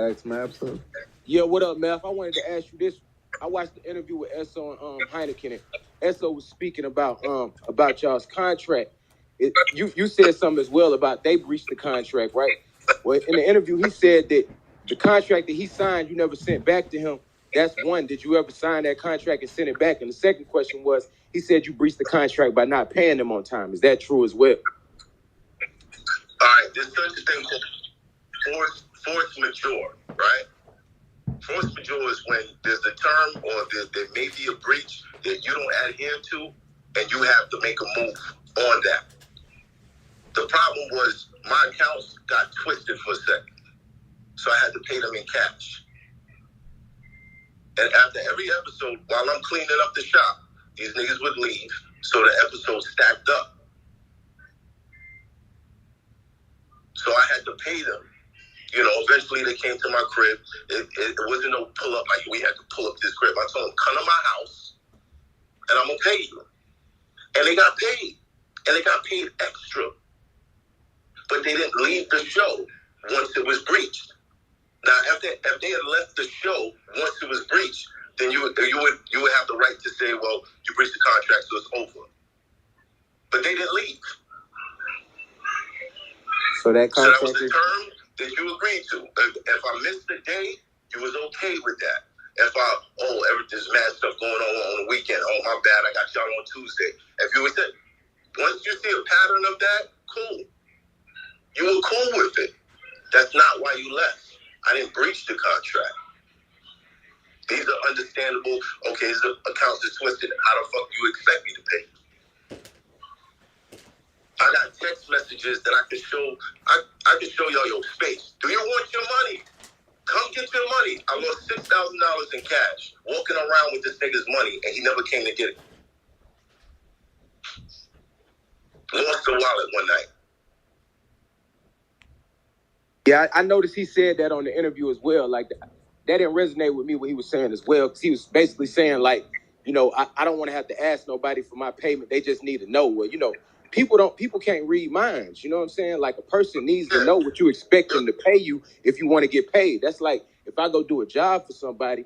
Facts, man. Absolutely. Yeah, what up, Meth? I wanted to ask you this. I watched the interview with Esso and Hynaken, and Esso was speaking about y'all's contract. You said something as well about they breached the contract, right? Well, in the interview, he said that the contract that he signed, you never sent back to him. That's one. Did you ever sign that contract and send it back? And the second question was, he said you breached the contract by not paying them on time. Is that true as well? All right, there's such a thing called force majeure, right? Force majeure is when there's a term or there may be a breach that you don't adhere to, and you have to make a move on that. The problem was my accounts got twisted for a second, so I had to pay them in cash. And after every episode, while I'm cleaning up the shop, these niggas would leave, so the episode stacked up. So I had to pay them. You know, eventually they came to my crib. It wasn't no pull up, like we had to pull up this crib. I told them, come to my house, and I'm going to pay you. And they got paid. And they got paid extra. But they didn't leave the show once it was breached. Now, if they had left the show once it was breached, then you would have the right to say, well, you breached the contract, so it's over. But they didn't leave. So that contract was the term that you agreed to. If I missed a day, you was okay with that. If there's mad stuff going on the weekend. Oh, my bad, I got y'all on Tuesday. If you would say, once you see a pattern of that, cool. You were cool with it. That's not why you left. I didn't breach the contract. These are understandable. Okay, the accounts are twisted. How the fuck do you expect me to pay? I got text messages that I can show. I can show y'all your space. Do you want your money? Come get your money. I lost $6,000 in cash walking around with this nigga's money, and he never came to get it. Lost the wallet one night. Yeah, I noticed he said that on the interview as well. Like, that didn't resonate with me what he was saying as well, because he was basically saying, like, you know, I don't want to have to ask nobody for my payment. They just need to know. Well, you know, people can't read minds. You know what I'm saying? Like, a person needs to know what you expect them to pay you if you want to get paid. That's like, if I go do a job for somebody,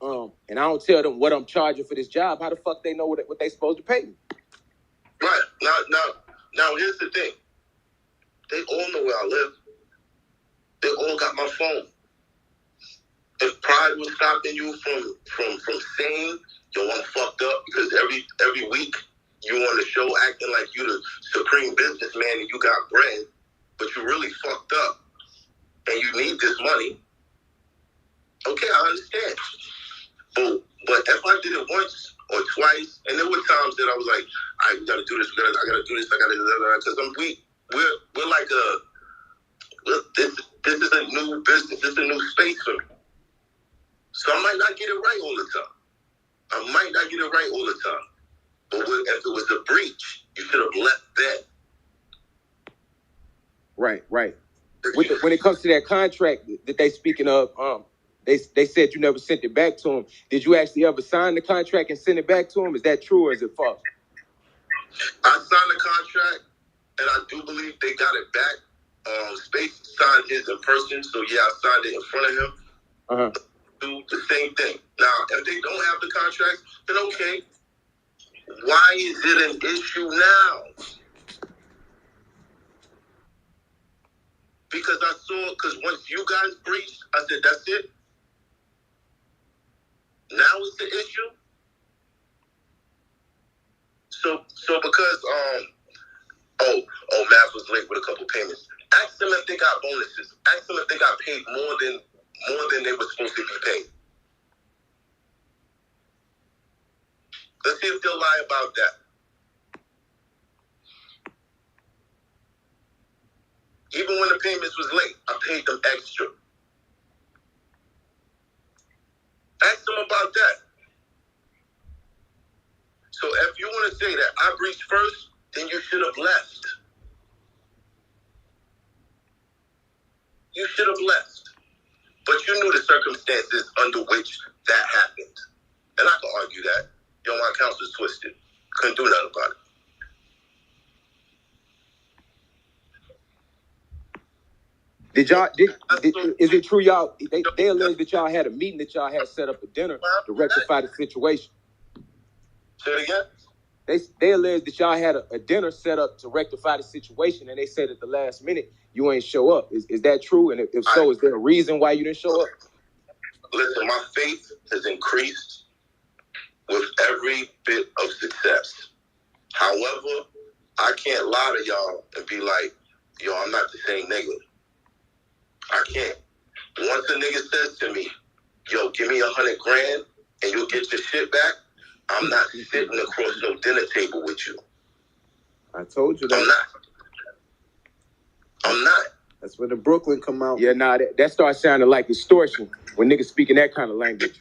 and I don't tell them what I'm charging for this job, how the fuck they know what they supposed to pay me? Right. Now, here's the thing. They all know where I live. They all got my phone. If pride was stopping you from saying, yo, I'm fucked up, because every week you on the show acting like you the supreme businessman and you got bread, but you really fucked up and you need this money. Okay, I understand. But if I did it once or twice, and there were times that I was like, I gotta do this, I gotta do this, because we're like this is a new business, this is a new space for me. So I might not get it right all the time. But if it was a breach, you should have left then. Right. When it comes to that contract that they speaking of, they said you never sent it back to them. Did you actually ever sign the contract and send it back to them? Is that true or is it false? I signed the contract, and I do believe they got it back. Space signed his in person, so yeah, I signed it in front of him. Do the same thing. Now, if they don't have the contract, then okay. Why is it an issue now? Because once you guys breached, I said, that's it. Now it's the issue. So because Matt was late with a couple payments. Ask them if they got bonuses. Ask them if they got paid more than they were supposed to be paid. Let's see if they'll lie about that. Even when the payments was late, I paid them extra. Ask them about that. So if you want to say that I breached first, then you should have left. You should have left. But you knew the circumstances under which that happened. And I can argue that. Yo, my accounts was twisted. Couldn't do nothing about it. Is it true y'all, they allege that y'all had a meeting, that y'all had set up a dinner to rectify the situation? Say it again? They allege that y'all had a dinner set up to rectify the situation, and they said at the last minute you ain't show up. Is that true? And if so, is there a reason why you didn't show up? Listen, my faith has increased with every bit of success. However, I can't lie to y'all and be like, yo, I'm not the same nigga. I can't. Once a nigga says to me, yo, give me $100,000 and you'll get your shit back, I'm not sitting across no dinner table with you. I told you that. I'm not. That's when the Brooklyn come out. Yeah, nah, that starts sounding like extortion when niggas speaking that kind of language.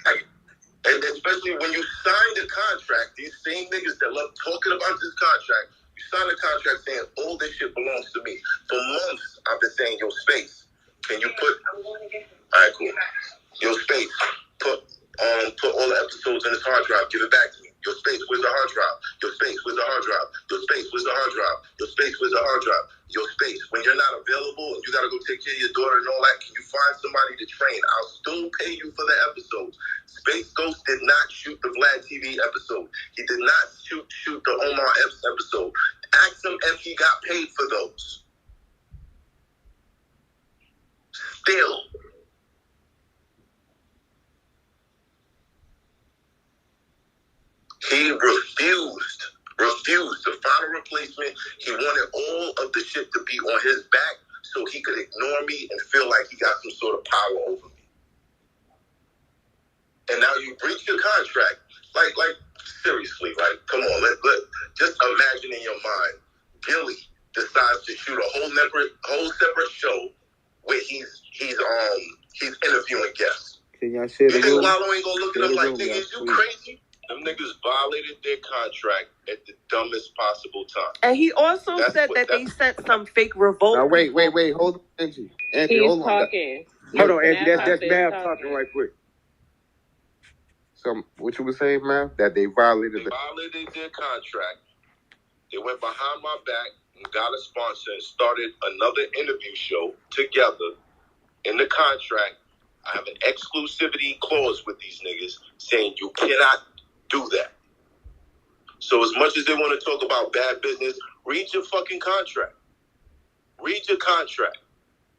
And especially when you sign the contract, these same niggas that love talking about this contract, you sign the contract saying all this shit belongs to me. For months, I've been saying, yo, Space, can you put... All right, cool. Yo, Space, put all the episodes in this hard drive. Give it back to me. Yo, Space, where's the hard drive? Yo, Space, where's the hard drive? Yo, Space, where's the hard drive? Yo, Space, where's the hard drive? Yo, Space, when you're not available and you got to go take care of your daughter and all that, can you find somebody to train? I'll still pay you for the episodes. Space Ghost did not shoot the Vlad TV episode. He did not shoot the Omar Epps episode. Ask him if he got paid for those. Still. He refused the final replacement. He wanted all of the shit to be on his back so he could ignore me and feel like he got some sort of power over me. And now you breach your contract. Like seriously, like, come on, let just imagine in your mind, Gilly decides to shoot a whole separate show where he's interviewing guests. Can y'all share the You think room? Wallow ain't gonna look at him like, nigga, is you crazy? Them niggas violated their contract at the dumbest possible time. And he also said that they sent some fake Revolt. Now, wait. Hold on, Angie. Angie, He's hold on. talking. Hold on, Angie. That's Mav talking. talking right quick. So, what you were saying, Mav? That they violated their contract. They went behind my back and got a sponsor and started another interview show together. In the contract, I have an exclusivity clause with these niggas saying you cannot do that. So as much as they want to talk about bad business, read your fucking contract. Read your contract.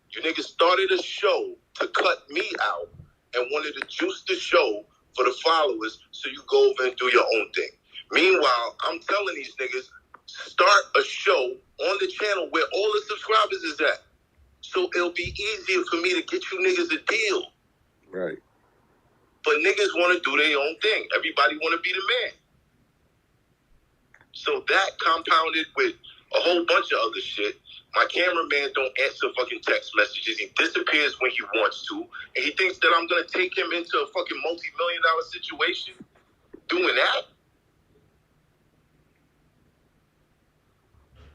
You niggas started a show to cut me out and wanted to juice the show for the followers so you go over and do your own thing. Meanwhile, I'm telling these niggas, start a show on the channel where all the subscribers is at. So it'll be easier for me to get you niggas a deal. Right. But niggas want to do their own thing. Everybody want to be the man. So that compounded with a whole bunch of other shit. My cameraman don't answer fucking text messages. He disappears when he wants to. And he thinks that I'm going to take him into a fucking multi-million-dollar situation doing that.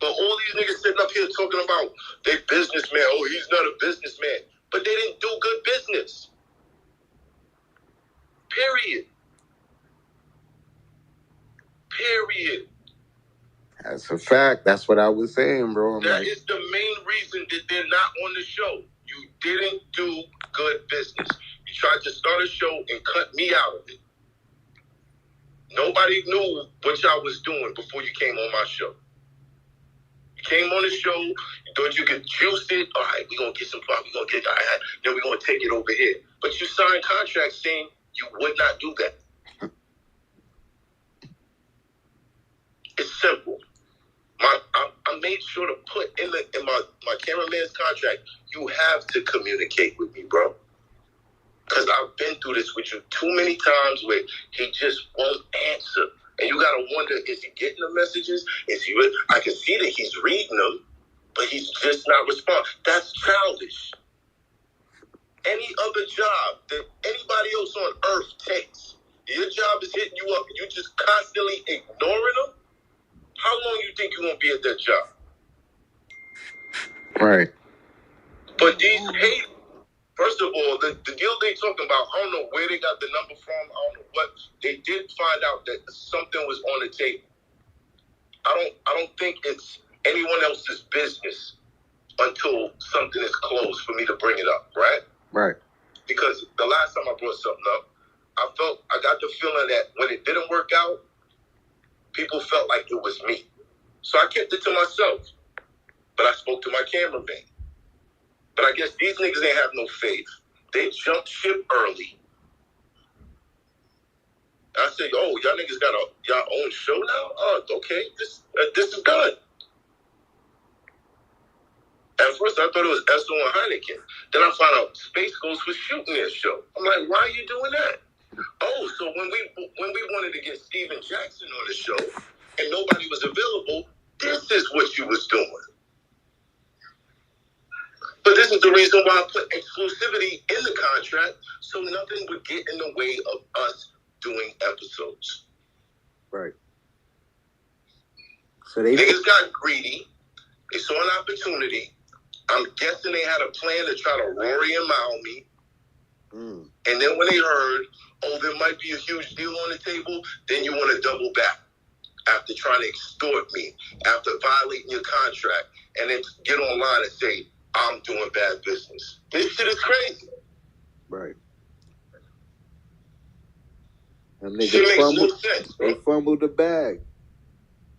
But all these niggas sitting up here talking about they businessman. Oh, he's not a businessman. But they didn't do good business. Period. That's a fact. That's what I was saying, bro. That is the main reason that they're not on the show. You didn't do good business. You tried to start a show and cut me out of it. Nobody knew what y'all was doing before you came on my show. You came on the show, you thought you could juice it. All right, we're going to get some fun. We're going to get that. Then we're going to take it over here. But you signed contracts saying you would not do that. It's simple. I made sure to put in my cameraman's contract, you have to communicate with me, bro. Because I've been through this with you too many times where he just won't answer. And you got to wonder, is he getting the messages? I can see that he's reading them, but he's just not responding. That's childish. Any other job that anybody else on earth takes, your job is hitting you up and you just constantly ignoring them. How long you think you won't be at that job? Right. But these hate, first of all, the deal they talking about, I don't know where they got the number from. I don't know what. They did find out that something was on the table. I don't think it's anyone else's business until something is closed for me to bring it up, right? Right. Because the last time I brought something up, I got the feeling that when it didn't work out, people felt like it was me. So I kept it to myself. But I spoke to my cameraman. But I guess these niggas ain't have no faith. They jumped ship early. I said, oh, y'all niggas got y'all own show now? Oh, okay, this is done. At first, I thought it was Esso Hynaken. Then I found out Space Ghost was shooting their show. I'm like, why are you doing that? Oh, so when we wanted to get Steven Jackson on the show and nobody was available, this is what you was doing. But this is the reason why I put exclusivity in the contract, so nothing would get in the way of us doing episodes. Right. So niggas got greedy. They saw an opportunity. I'm guessing they had a plan to try to Rory and Mile me. And then when they heard, oh, there might be a huge deal on the table, then you want to double back after trying to extort me, after violating your contract, and then get online and say, I'm doing bad business. This shit is crazy. Right. And shit makes no sense, bro. They fumbled the bag.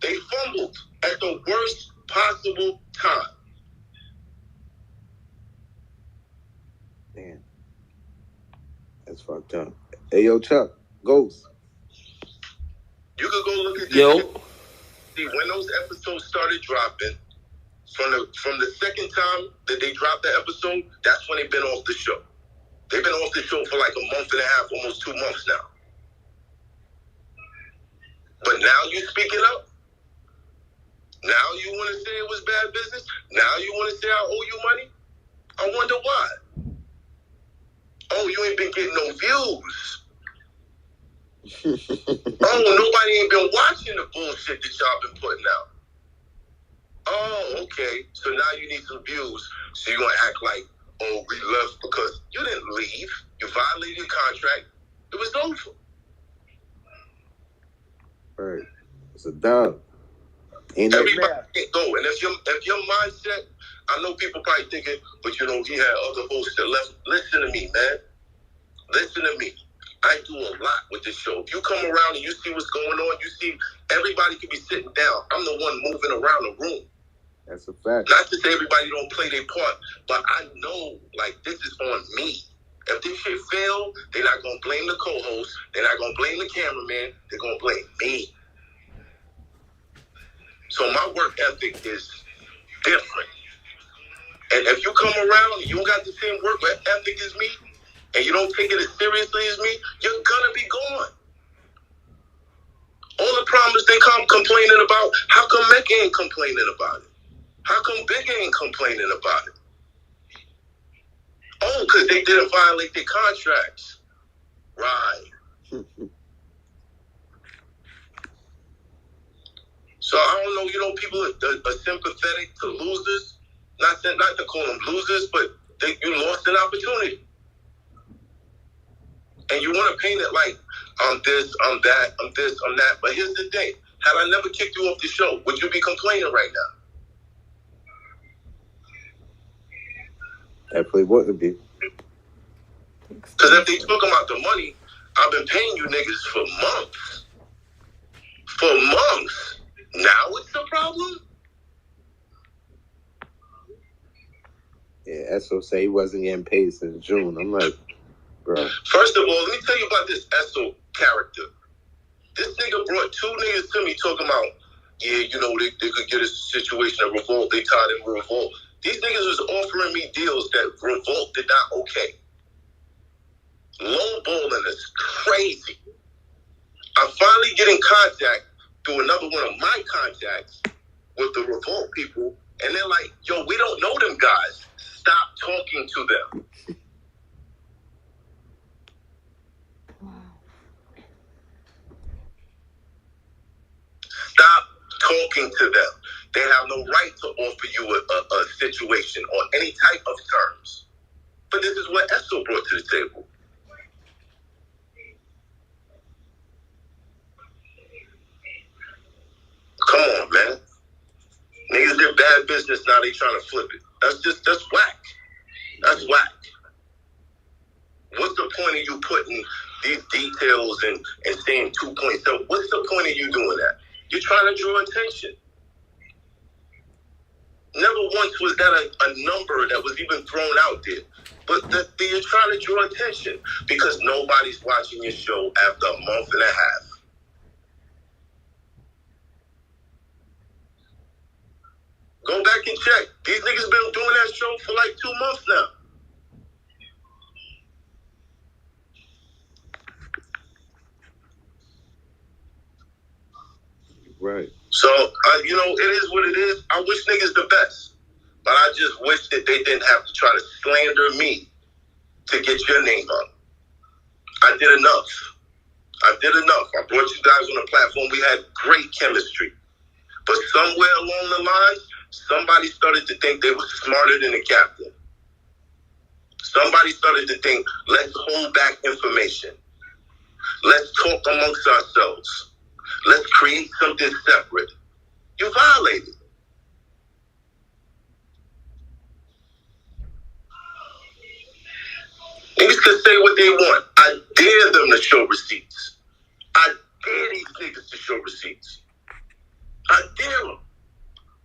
They fumbled at the worst possible time. Man. That's fucked up. Hey, yo, Chuck, Ghost. You could go look at this. Yo. See, when those episodes started dropping, from the second time that they dropped the episode, that's when they've been off the show. They've been off the show for like a month and a half, almost 2 months now. But now you speaking up? Now you want to say it was bad business? Now you want to say I owe you money? I wonder why. Oh, you ain't been getting no views. Oh, nobody ain't been watching the bullshit that y'all been putting out. Oh, okay. So now you need some views. So you're going to act like, oh, we left because you didn't leave. You violated your contract. It was over. Right. It's a dub. Everybody can go. And if your mindset, I know people probably thinking, but you know, he had other hosts that left. Listen to me, man. Listen to me. I do a lot with this show. If you come around and you see what's going on, you see everybody can be sitting down. I'm the one moving around the room. That's a fact. Not to say everybody don't play their part, but I know, like, this is on me. If this shit fail, they're not going to blame the co-host. They're not going to blame the cameraman. They're going to blame me. So my work ethic is different. And if you come around and you don't got the same work ethic as me, and you don't take it as seriously as me, you're gonna be gone. All the problems they come complaining about, how come Mick ain't complaining about it? How come Big ain't complaining about it? Oh, because they didn't violate their contracts. Right. So I don't know, you know, people are sympathetic to losers. Not to call them losers, but you lost an opportunity. And you want to paint it like, I'm this, I'm that, I'm this, I'm that. But here's the thing. Had I never kicked you off the show, would you be complaining right now? Definitely wouldn't be. Because if they talking about the money, I've been paying you niggas for months. For months. Now it's the problem? Yeah, Esso say he wasn't getting paid since June. I'm like, bro. First of all, let me tell you about this Esso character. This nigga brought 2 niggas to me talking about, yeah, you know, they could get a situation at Revolt. They tied in with Revolt. These niggas was offering me deals that Revolt did not okay. Lowballing is crazy. I'm finally getting contact through another one of my contacts with the Revolt people, and they're like, yo, we don't know them guys. Stop talking to them. Stop talking to them. They have no right to offer you a situation on any type of terms. But this is what Esso brought to the table. Come on, man. Niggas did bad business, now they trying to flip it. That's whack. That's whack. What's the point of you putting these details and saying 2.7? What's the point of you doing that? You're trying to draw attention. Never once was that a number that was even thrown out there. But you're trying to draw attention because nobody's watching your show after a month and a half. Go back and check. These niggas been doing that show for like 2 months now. Right. So, it is what it is. I wish niggas the best. But I just wish that they didn't have to try to slander me to get your name up. I did enough. I brought you guys on the platform. We had great chemistry. But somewhere along the line, somebody started to think they were smarter than the captain. Somebody started to think, let's hold back information. Let's talk amongst ourselves. Let's create something separate. You violated. Niggas can say what they want. I dare them to show receipts. I dare these niggas to show receipts. I dare them.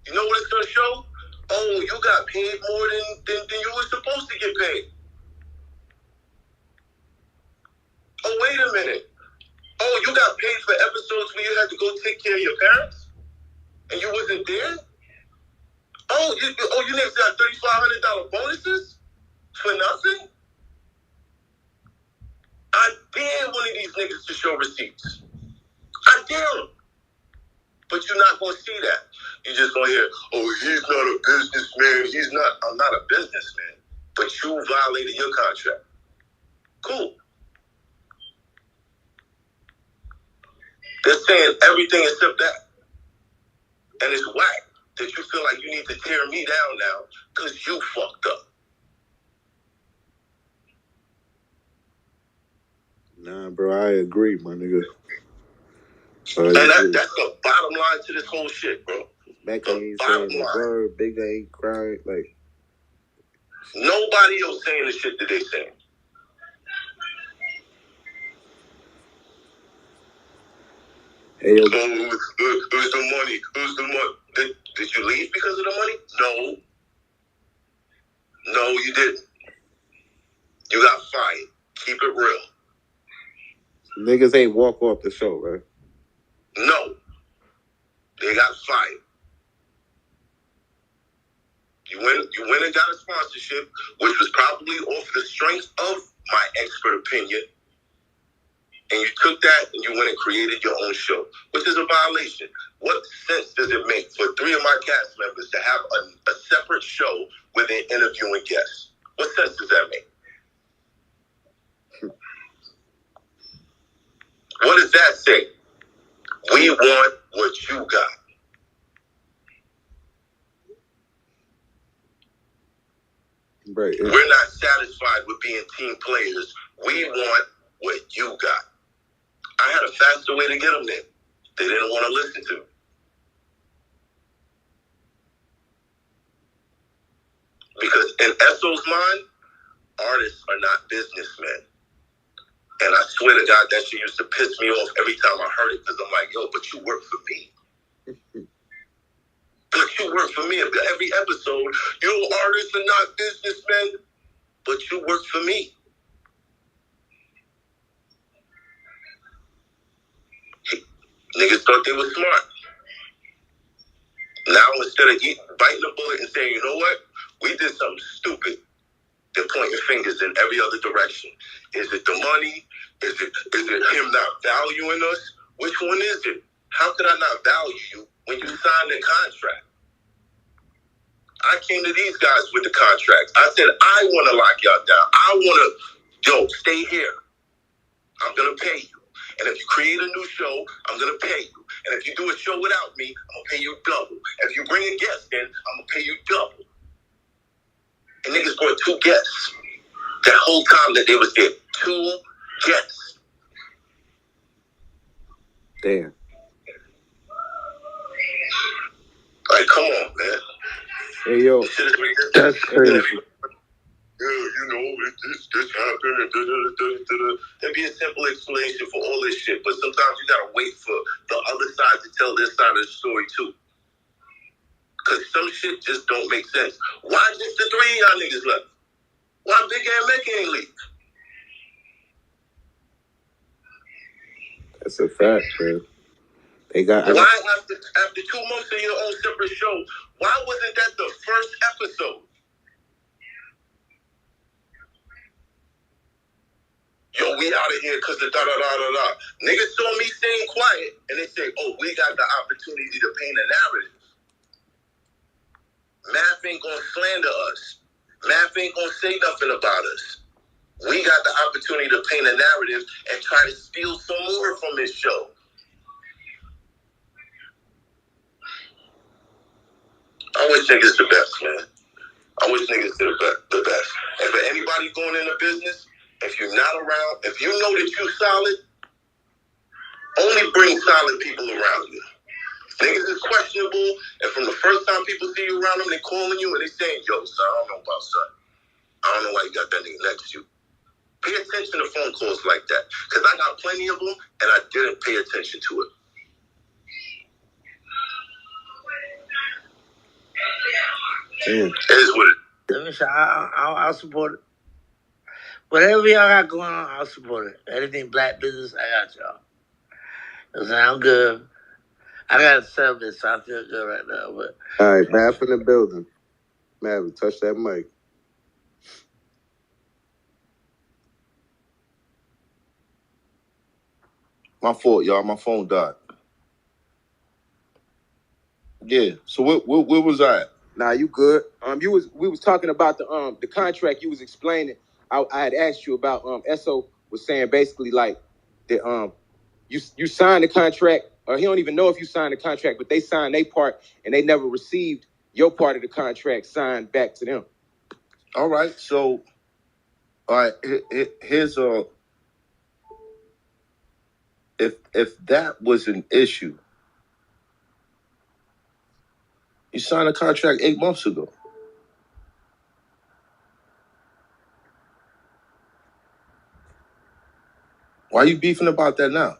You know what it's going to show? Oh, you got paid more than you were supposed to get paid. Oh, wait a minute. Oh, you got paid for episodes where you had to go take care of your parents? And you wasn't there? Oh, you niggas got $3,500 bonuses? For nothing? I dare one of these niggas to show receipts. I dare them. But you're not going to see that. You're just going to hear, oh, he's not a businessman. I'm not a businessman. But you violated your contract. Cool. They're saying everything except that. And it's whack that you feel like you need to tear me down now because you fucked up. Nah, bro, I agree, my nigga. And that's the bottom line to this whole shit, bro. Becca ain't saying the word, Big ain't crying, like... Nobody else saying the shit that they saying. Hey, yo. Who's the money? Who's the money? Did you leave because of the money? No, you didn't. You got fired. Keep it real. Niggas ain't walk off the show, right? No. They got fired. You went and got a sponsorship, which was probably off the strength of my expert opinion. And you took that and you went and created your own show, which is a violation. What sense does it make for 3 of my cast members to have a separate show where they're interviewing guests? What sense does that make? What does that say? We want what you got. Right. We're not satisfied with being team players. We want what you got. I had a faster way to get them there. They didn't want to listen to me. Because in Esso's mind, artists are not businessmen. And I swear to God, that shit used to piss me off every time I heard it because I'm like, yo, but you work for me. But you work for me every episode. You artists are not businessmen, but you work for me. Niggas thought they were smart. Now instead of biting the bullet and saying, you know what? We did something stupid. They're pointing fingers in every other direction. Is it the money? Is it him not valuing us? Which one is it? How could I not value you when you signed the contract? I came to these guys with the contract. I said, I want to lock y'all down. I want to, stay here. I'm going to pay you. And if you create a new show, I'm going to pay you. And if you do a show without me, I'm going to pay you double. If you bring a guest in, I'm going to pay you double. And niggas brought 2 guests. That whole time that they was there. 2 guests. Damn. Like, come on, man. Hey, yo. That's crazy. This happened. There'd be a simple explanation for all this shit, but sometimes you gotta wait for the other side to tell their side of the story too. Cause some shit just don't make sense. Why just the 3 of y'all niggas left? Why Big and Mickey ain't leave? That's a fact, man. They got. Why after 2 months of your own separate show? Why wasn't that the first episode? Yo, we out of here because the da-da-da-da-da. Niggas saw me staying quiet, and they say, oh, we got the opportunity to paint a narrative. Math ain't gonna slander us. Math ain't gonna say nothing about us. We got the opportunity to paint a narrative and try to steal some more from this show. I wish niggas the best, man. I wish niggas the best. And for anybody going into business, if you're not around, if you know that you're solid, only bring solid people around you. Niggas is questionable, and from the first time people see you around them, they calling you and they saying, yo, son, I don't know about son. I don't know why you got that nigga next to you. Pay attention to phone calls like that. Because I got plenty of them, and I didn't pay attention to it. It is what it is. I'll support it. Whatever y'all got going on, I'll support it. Anything black business, I got y'all. Listen, I'm good. I got to sell this, so I feel good right now. But All right, Mav in the building. Mav, touch that mic. My fault, y'all. My phone died. Yeah. So where was I at? Nah, you good. We was talking about the contract you was explaining. I had asked you about Esso was saying basically like that you signed the contract, or he don't even know if you signed the contract, but they signed their part and they never received your part of the contract signed back to them. All right. So, all right. Here's a. If that was an issue, you signed a contract 8 months ago. Why are you beefing about that now?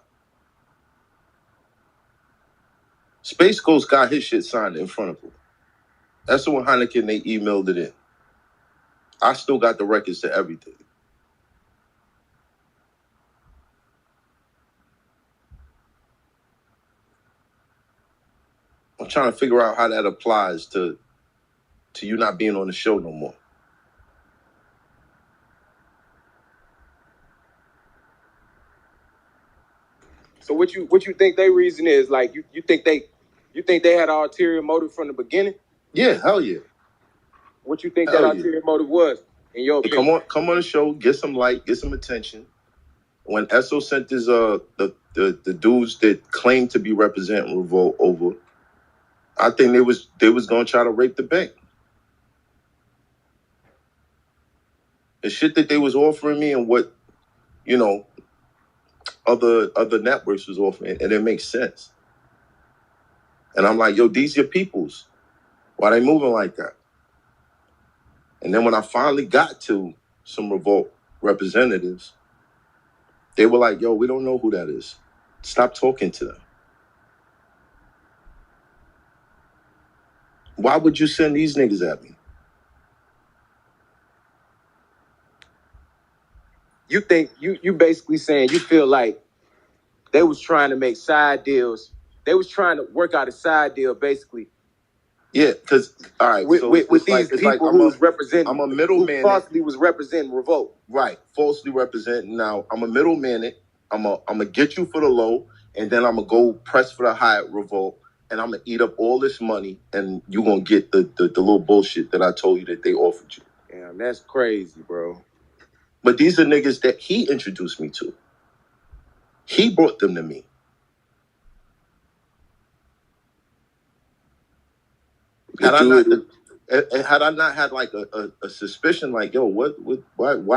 Space Ghost got his shit signed in front of him. Esso Hynaken, they emailed it in. I still got the records to everything. I'm trying to figure out how that applies to you not being on the show no more. So what you think their reason is? Like you think they had an ulterior motive from the beginning? Yeah, hell yeah. What you think that ulterior motive was in your opinion? Come on the show, get some light, get some attention. When Esso sent his the dudes that claimed to be representing Revolt over, I think they was gonna try to rape the bank. The shit that they was offering me and what, you know, other networks was offering, and it makes sense. And I'm like, yo, these your peoples. Why they moving like that? And then when I finally got to some Revolt representatives, they were like, yo, we don't know who that is. Stop talking to them. Why would you send these niggas at me? You think you basically saying you feel like they was trying to make side deals. They was trying to work out a side deal basically. Yeah, because all right, with these people who was representing, I'm a middleman, falsely was representing Revolt. Right, falsely representing. Now I'm a middleman. I'm gonna get you for the low, and then I'm gonna go press for the high at Revolt, and I'm gonna eat up all this money, and you gonna get the little bullshit that I told you that they offered you. Damn, that's crazy, bro. But these are niggas that he introduced me to. He brought them to me. Had I not had like a suspicion, like, yo, why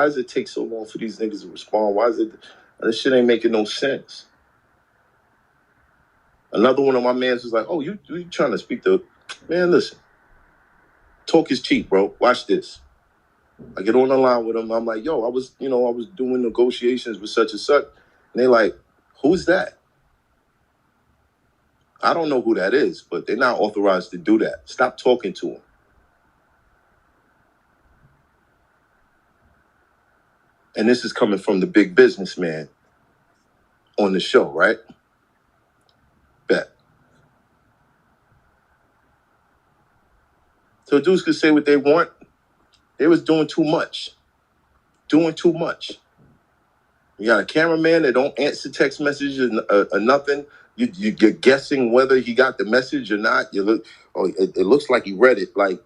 does it take so long for these niggas to respond? Why is it, this shit ain't making no sense? Another one of my mans was like, oh, you trying to speak to, man, listen. Talk is cheap, bro. Watch this. I get on the line with them. I'm like, yo, I was doing negotiations with such and such. And they like, who's that? I don't know who that is, but they're not authorized to do that. Stop talking to them. And this is coming from the big businessman on the show, right? Bet. So dudes could say what they want. They was doing too much. Doing too much. You got a cameraman that don't answer text messages or nothing. You're guessing whether he got the message or not. It looks like he read it. Like,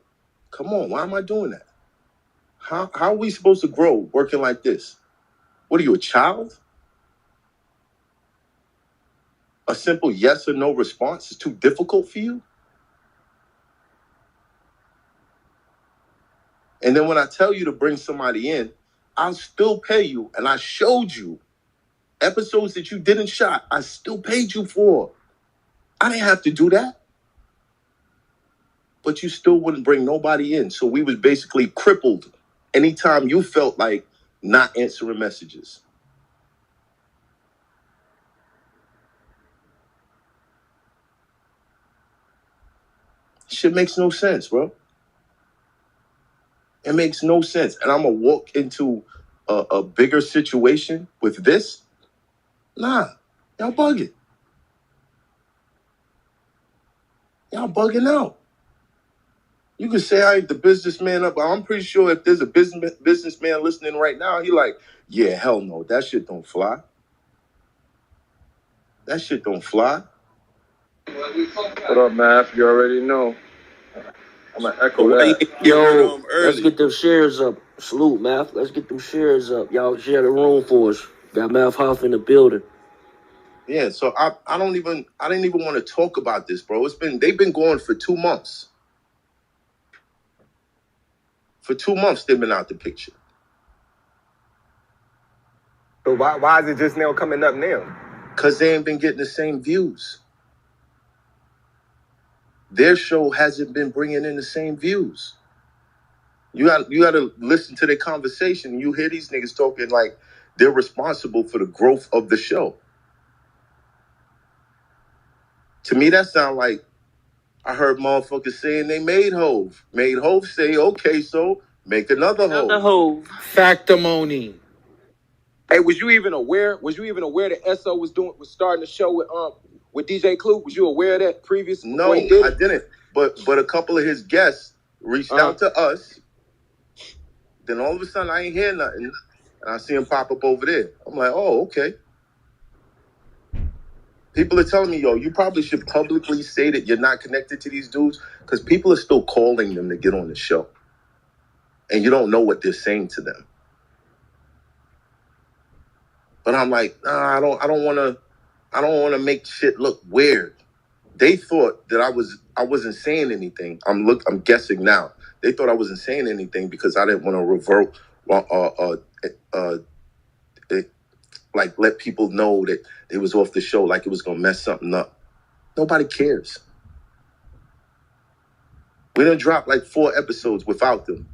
come on, why am I doing that? How are we supposed to grow working like this? What are you, a child? A simple yes or no response is too difficult for you? And then when I tell you to bring somebody in, I'll still pay you. And I showed you episodes that you didn't shot. I still paid you for. I didn't have to do that. But you still wouldn't bring nobody in. So we was basically crippled anytime you felt like not answering messages. Shit makes no sense, bro. It makes no sense. And I'm going to walk into a bigger situation with this? Nah, y'all bugging. Y'all bugging out. You can say I ain't the businessman up, but I'm pretty sure if there's a businessman listening right now, he like, yeah, hell no, that shit don't fly. That shit don't fly. What up, Math? You already know. I'm gonna echo that. Yo, let's get them shares up. Salute, Math. Let's get them shares up. Y'all share the room for us. Got Math Hoffa in the building. Yeah, so I didn't even want to talk about this, bro. They've been going for 2 months. For 2 months, they've been out the picture. So why is it just now coming up now? Because they ain't been getting the same views. Their show hasn't been bringing in the same views. You got to listen to their conversation. You hear these niggas talking like they're responsible for the growth of the show. To me, that sound like I heard motherfuckers saying they made Hove. Made Hove say, okay, so make another Hove. Another Hove. Factimony. Hey, was you even aware that Esso was starting the show with DJ CLUBHOUSE? Was you aware of that previous? No, I didn't. But a couple of his guests reached out to us. Then all of a sudden, I ain't hear nothing, and I see him pop up over there. I'm like, oh, okay. People are telling me, yo, you probably should publicly say that you're not connected to these dudes because people are still calling them to get on the show, and you don't know what they're saying to them. But I'm like, nah, I don't want to make shit look weird. They thought that I wasn't saying anything. I'm guessing now. They thought I wasn't saying anything because I didn't want to revert, like let people know that they was off the show, like it was gonna mess something up. Nobody cares. We done dropped like 4 episodes without them.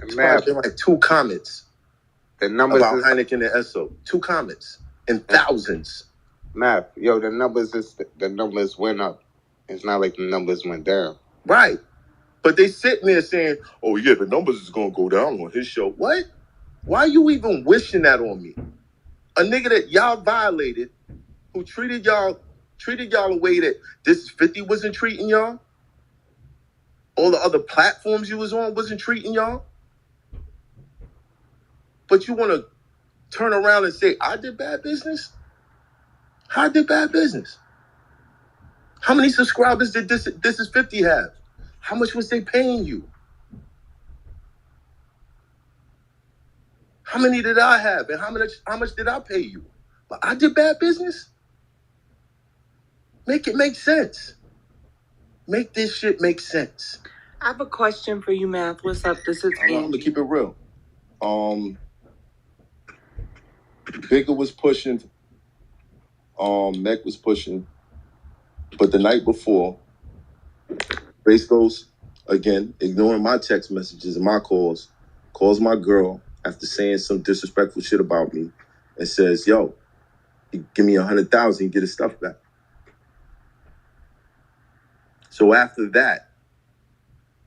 It's been like 2 comments. The numbers about Hynaken and Esso. 2 comments and thousands. Math, yo, the numbers went up. It's not like the numbers went down. Right. But they sitting there saying, oh yeah, the numbers is gonna go down on his show. What? Why are you even wishing that on me? A nigga that y'all violated, who treated y'all a way that this 50 wasn't treating y'all. All the other platforms you was on wasn't treating y'all. But you want to turn around and say, I did bad business? How I did bad business? How many subscribers did This Is 50 have? How much was they paying you? How many did I have? And how much did I pay you? But I did bad business? Make it make sense. Make this shit make sense. I have a question for you, Math. What's up? This is I'm gonna keep it real. Bigger was pushing, Mech was pushing, but the night before, Bastos again, ignoring my text messages and my calls, calls my girl after saying some disrespectful shit about me and says, yo, give me 100,000 and get his stuff back. So after that,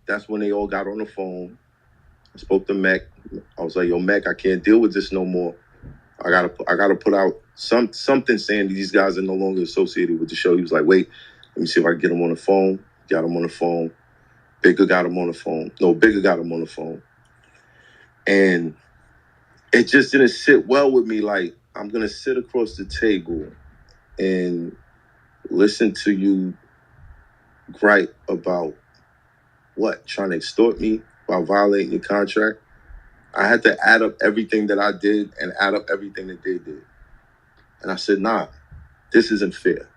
that's when they all got on the phone. I spoke to Mech. I was like, yo, Mech, I can't deal with this no more. I gotta put out something saying that these guys are no longer associated with the show. He was like, wait, let me see if I can get him on the phone. Got him on the phone. Bigger got him on the phone. No, Bigger got him on the phone. And it just didn't sit well with me. Like, I'm going to sit across the table and listen to you gripe about what? Trying to extort me while violating your contract? I had to add up everything that I did and add up everything that they did. And I said, nah, this isn't fair.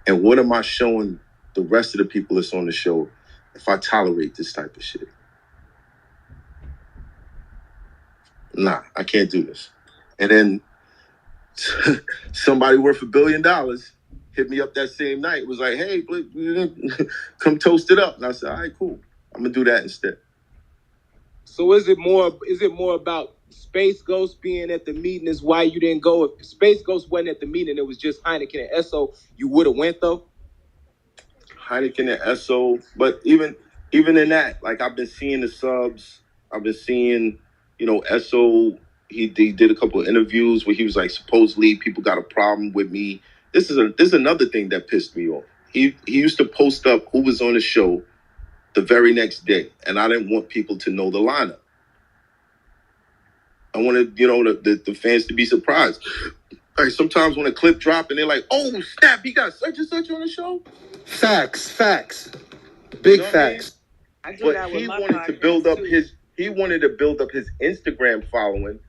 And what am I showing the rest of the people that's on the show if I tolerate this type of shit? Nah, I can't do this. And then somebody worth $1 billion hit me up that same night. Was like, hey, come toast it up. And I said, all right, cool. I'm gonna do that instead. So is it more about Space Ghost being at the meeting is why you didn't go? If Space Ghost wasn't at the meeting, it was just Hynaken and Esso, you would have went though? Hynaken and Esso, but even in that, like I've been seeing the subs, I've been seeing, Esso, he did a couple of interviews where he was like, supposedly people got a problem with me. This is another thing that pissed me off. He used to post up who was on the show the very next day, and I didn't want people to know the lineup. I wanted, the fans to be surprised. Like sometimes when a clip drop and they're like, "Oh snap, he got such and such on the show." Facts, big facts. I do but that he with my wanted to build up too. he wanted to build up his Instagram following,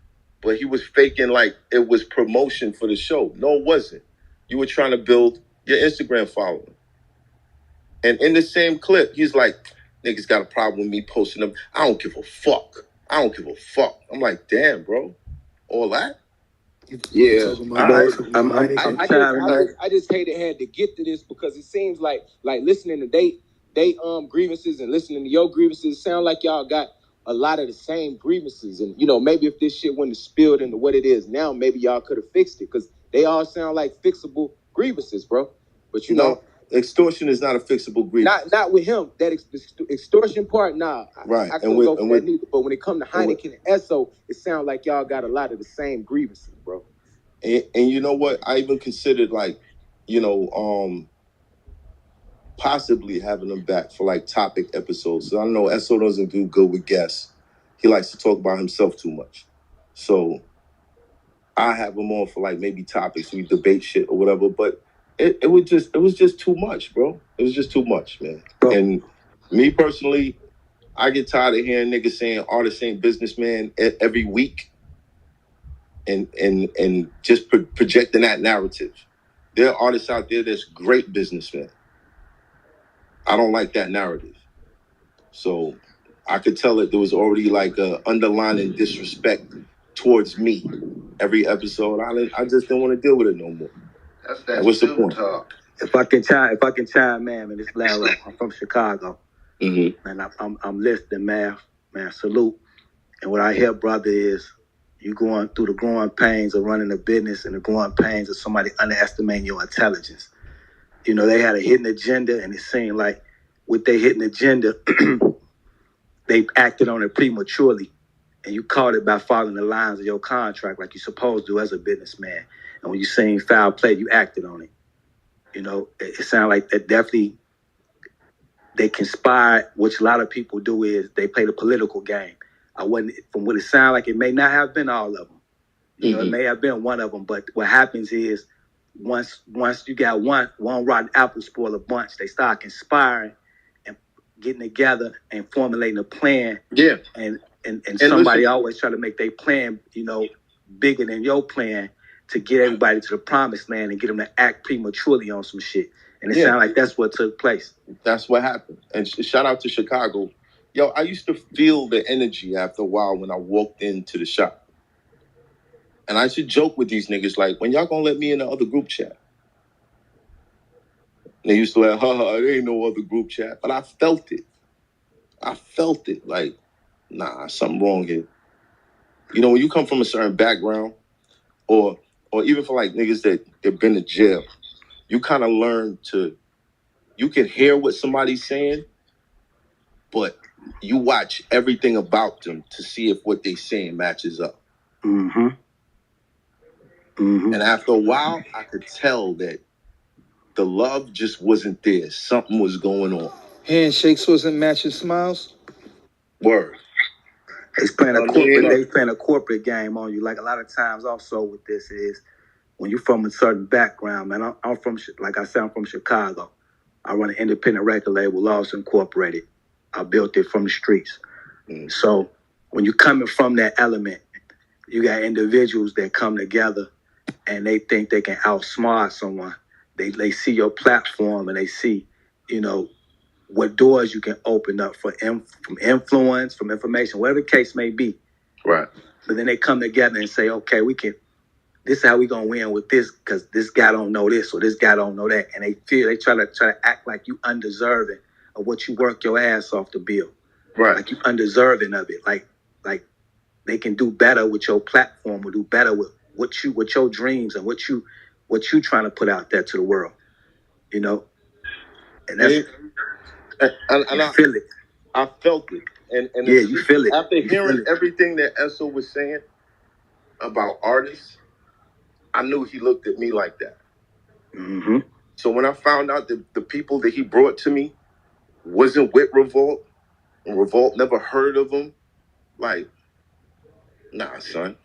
but he was faking like it was promotion for the show. No, it wasn't. You were trying to build your Instagram following. And in the same clip, he's like, "Niggas got a problem with me posting them. I don't give a fuck. I don't give a fuck." I'm like, damn, bro, all that. Yeah, I I just hate it had to get to this because it seems like listening to they grievances and listening to your grievances sound like y'all got a lot of the same grievances, and maybe if this shit wouldn't have spilled into what it is now, maybe y'all could have fixed it because they all sound like fixable grievances, bro. But extortion is not a fixable grievance. Not with him. That extortion part, nah. Right. I couldn't go for that neither. But when it comes to Hynaken and Esso, it sounds like y'all got a lot of the same grievances, bro. And you know what? I even considered possibly having them back for like topic episodes. So I know Esso doesn't do good with guests. He likes to talk about himself too much. So I have him on for like maybe topics, we debate shit or whatever, but it was just too much, bro. It was just too much, man. Bro. And me personally, I get tired of hearing niggas saying artists ain't businessman every week and just projecting that narrative. There are artists out there that's great businessmen. I don't like that narrative. So I could tell that there was already like a underlying disrespect towards me every episode. I just didn't want to deal with it no more. What's the point? Talk. If I can chime in, man, it's Larry. I'm from Chicago. Mm-hmm. And I'm listening, man, salute. And what I hear, brother, is you going through the growing pains of running a business and the growing pains of somebody underestimating your intelligence. They had a hidden agenda, and it seemed like with their hidden agenda, they acted on it prematurely. And you caught it by following the lines of your contract like you're supposed to as a businessman. And when you seen foul play, you acted on it. It sounds like that definitely they conspired, which a lot of people do is they play the political game. From what it sounds like, it may not have been all of them. It may have been one of them, but what happens is once you got one rotten apple spoil a bunch, they start conspiring and getting together and formulating a plan. Yeah. And somebody always try to make their plan, bigger than your plan to get everybody to the promised land and get them to act prematurely on some shit. And it sounds like that's what took place. That's what happened. And shout out to Chicago. Yo, I used to feel the energy after a while when I walked into the shop. And I should joke with these niggas like, when y'all gonna let me in the other group chat? And they used to like, there ain't no other group chat. But I felt it. I felt it. Like, nah, something wrong here. You know, when you come from a certain background, or even for like niggas that have been to jail, you kind of learn to, you can hear what somebody's saying, but you watch everything about them to see if what they saying matches up. Mm-hmm. Mm-hmm. And after a while, I could tell that the love just wasn't there. Something was going on. Handshakes wasn't matching smiles? Word. They playing a corporate game on you. Like a lot of times also with this is when you're from a certain background, man. I'm from, like I said, I'm from Chicago. I run an independent record label, Lost Incorporated. I built it from the streets. So when you're coming from that element, you got individuals that come together and they think they can outsmart someone. They see your platform and they see, you know, what doors you can open up from influence, from information, whatever the case may be. Right. But then they come together and say, okay, this is how we gonna win with this, because this guy don't know this or this guy don't know that. And they try to act like you undeserving of what you work your ass off to build. Right. Like you undeserving of it. Like they can do better with your platform or do better with with your dreams and what you trying to put out there to the world. You know? And that's I feel it. I felt it. And yeah, you feel it. After hearing everything that Esso was saying about artists, I knew he looked at me like that. Mm-hmm. So when I found out that the people that he brought to me wasn't with Revolt, and Revolt never heard of him, like, nah, son.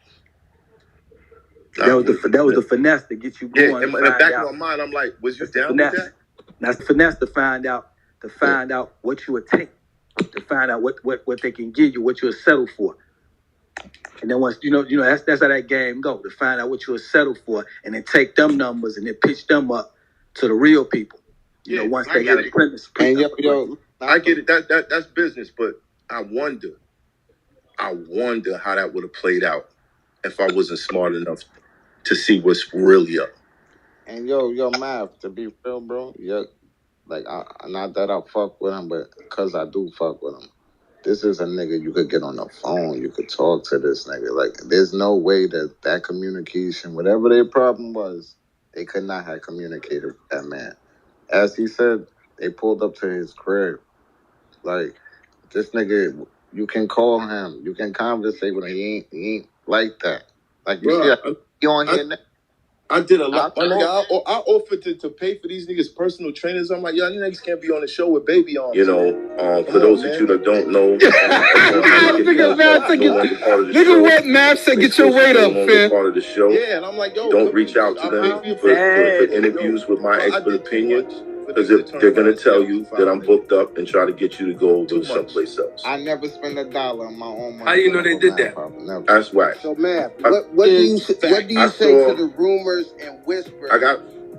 That was the finesse to get you going. Yeah, in the back of my mind, I'm like, was you down with that? That's the finesse to find out what you would take, to find out what they can give you, what you'll settle for. And then once you know that's how that game go, to find out what you'll settle for, and then take them numbers and then pitch them up to the real people. You know, once they got a premise. And I get it. That's business, but I wonder how that would have played out if I wasn't smart enough to see what's really up. And yo, Math, to be real, bro, like, not that I fuck with him, but because I do fuck with him. This is a nigga you could get on the phone. You could talk to this nigga. Like, there's no way that communication, whatever their problem was, they could not have communicated with that man. As he said, they pulled up to his crib. Like, this nigga, you can call him. You can conversate with him. He ain't like that. Like, you see, you on here now? I did a lot. I offered to pay for these niggas' personal trainers. I'm like, yo, you niggas can't be on the show with baby on. You know, for those of you that don't know, nigga, what Mav said, get your weight up, fam. Part of the show. Yeah, and I'm like, yo, don't reach out to them for interviews with my expert opinion, because they're gonna tell you that I'm booked up and try to get you to go to someplace else. I never spent $1 on my own money. How you know they did that? That's whack. So, Mav, what do you say to the rumors and whispers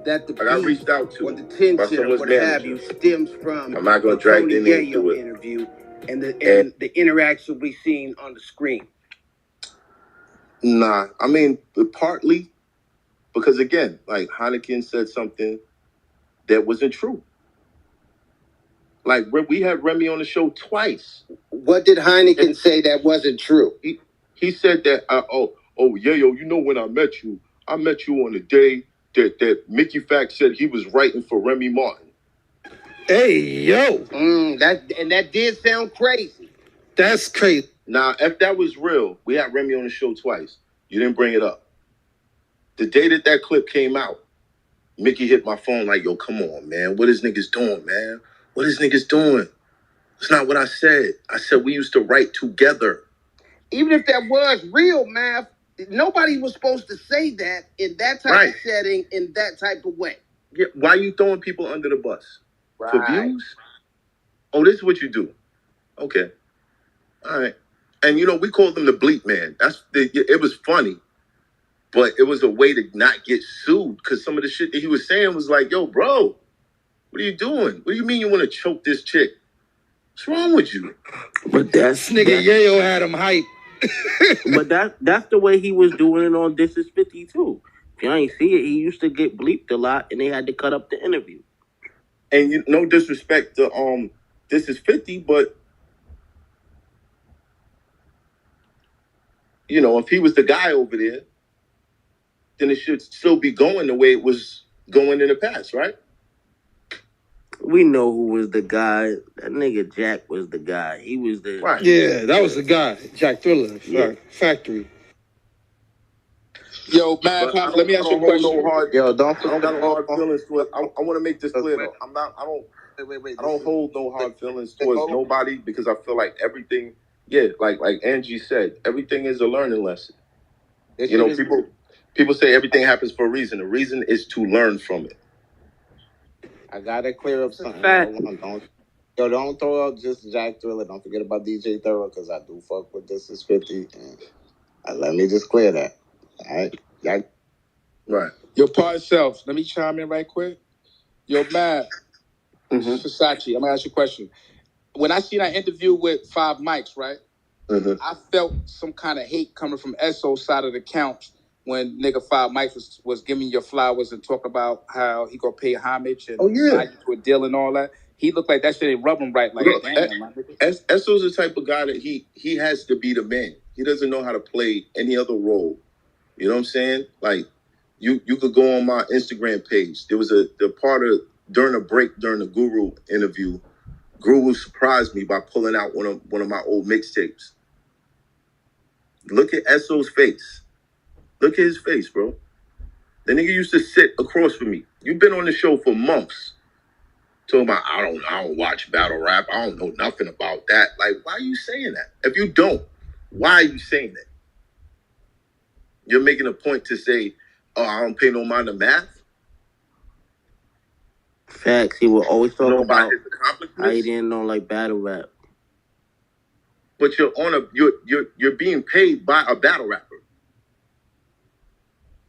that the got reached out to or the tension or what have you stems from I'm not gonna drag the interview and the interaction we seen on the screen? Nah, I mean, partly because, again, like, Hynaken said something that wasn't true. Like, we had Remy on the show twice. What did Hynaken say that wasn't true? He said that, yeah, yo, you know, when I met you on the day that Mickey Fax said he was writing for Remy Martin. Hey, yo. That did sound crazy. That's crazy. Now, if that was real, we had Remy on the show twice. You didn't bring it up. The day that clip came out, Mickey hit my phone like, yo, come on, man. What is niggas doing, man? What is niggas doing? It's not what I said. I said we used to write together. Even if that was real, Math, nobody was supposed to say that in that type of setting, in that type of way. Yeah, why are you throwing people under the bus? For views? Oh, this is what you do. Okay. All right. And, you know, we called him the Bleep Man. It was funny. But it was a way to not get sued, because some of the shit that he was saying was like, yo, bro, what are you doing? What do you mean you want to choke this chick? What's wrong with you? But this nigga Yayo had him hype. But that's the way he was doing it on This Is 50 too. If you ain't see it, he used to get bleeped a lot, and they had to cut up the interview. And no disrespect to This Is 50, but you know, if he was the guy over there, then it should still be going the way it was going in the past, right? We know who was the guy. That nigga Jack was the guy. He was the Right. Yeah, that was the guy, Jack Thriller, Yeah. Factory. Yo, Mav, But I let me don't ask you a hold question. no hard. Yo, don't I don't forget. got no hard feelings towards. I want to make this clear though. I'm not. I don't. Wait. I don't hold no hard feelings towards nobody because I feel like everything. Yeah, like Angie said, everything is a learning lesson. You know, people say everything happens for a reason. The reason is to learn from it. I gotta clear up something. Fact. Don't throw out just Jack Thriller. Don't forget about DJ Thorough because I do fuck with This Is 50. And let me just clear that. All right, Jack. Right. Your part self. Let me chime in right quick. Yo, Mav, Versace, I'm gonna ask you a question. When I seen that interview with 5 Mics, right? I felt some kind of hate coming from Esso's side of the couch when nigga 5 Mics was giving your flowers and talking about how he gonna pay homage and sign you to a deal and all that. He looked like that shit ain't rubbing right. Like, look, damn, my nigga. Esso's the type of guy that he has to be the man. He doesn't know how to play any other role. You know what I'm saying? Like, you could go on my Instagram page. There was the part of during a break during the Guru interview. Guru surprised me by pulling out one of my old mixtapes. Look at Esso's face. Look at his face, bro. The nigga used to sit across from me. You've been on the show for months. Talking about I don't watch battle rap. I don't know nothing about that. Like, why are you saying that? If you don't, why are you saying that? You're making a point to say, oh, I don't pay no mind to math. Facts. He will always talk about his accomplishments. how he didn't know like battle rap. But you're being paid by a battle rapper.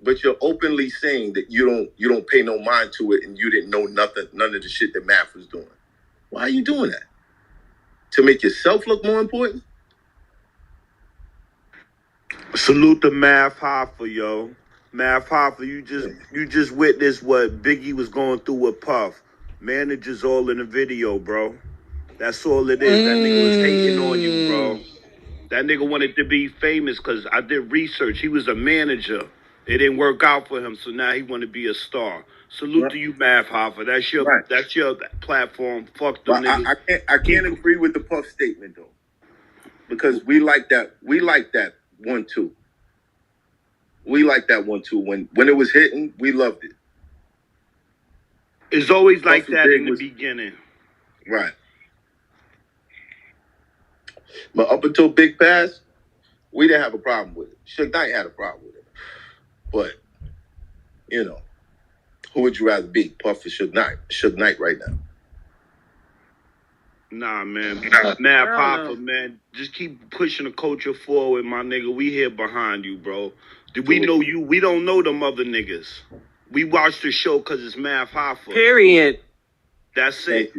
But you're openly saying that you don't pay no mind to it and you didn't know none of the shit that Math was doing. Why are you doing that? To make yourself look more important? Salute to Math Hoffa, yo. Math Hoffa, you just witnessed what Biggie was going through with Puff. Managers all in the video, bro. That's all it is. That nigga was hating on you, bro. That nigga wanted to be famous because I did research. He was a manager. It didn't work out for him, so now he want to be a star. Salute to you, Math Hoffa. That's your platform. Fuck them niggas. I can't agree with the Puff statement though, because we like that 1-2. We like that 1-2. When it was hitting, we loved it. It's always like that in the beginning, right? But up until Big Pass, we didn't have a problem with it. Suge Knight had a problem with it. But, you know, who would you rather be, Puff or Suge Knight? Suge Knight right now. Nah, man. Math Hoffa, man. Just keep pushing the culture forward, my nigga. We here behind you, bro. We know you. We don't know them other niggas. We watch the show because it's Math Hoffa. Period. That's it.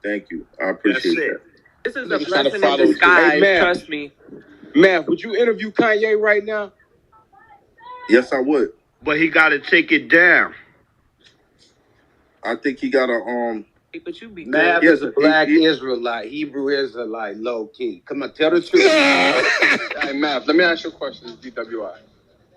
Thank you. I appreciate that. This is a blessing in disguise, hey, Mav, trust me. Mav, would you interview Kanye right now? Yes, I would. But he got to take it down. I think he got to But you be Mav is a black Israelite, Hebrew Israelite, low key. Come on, tell the truth. Hey, Mav, let me ask you a question. It's DWI.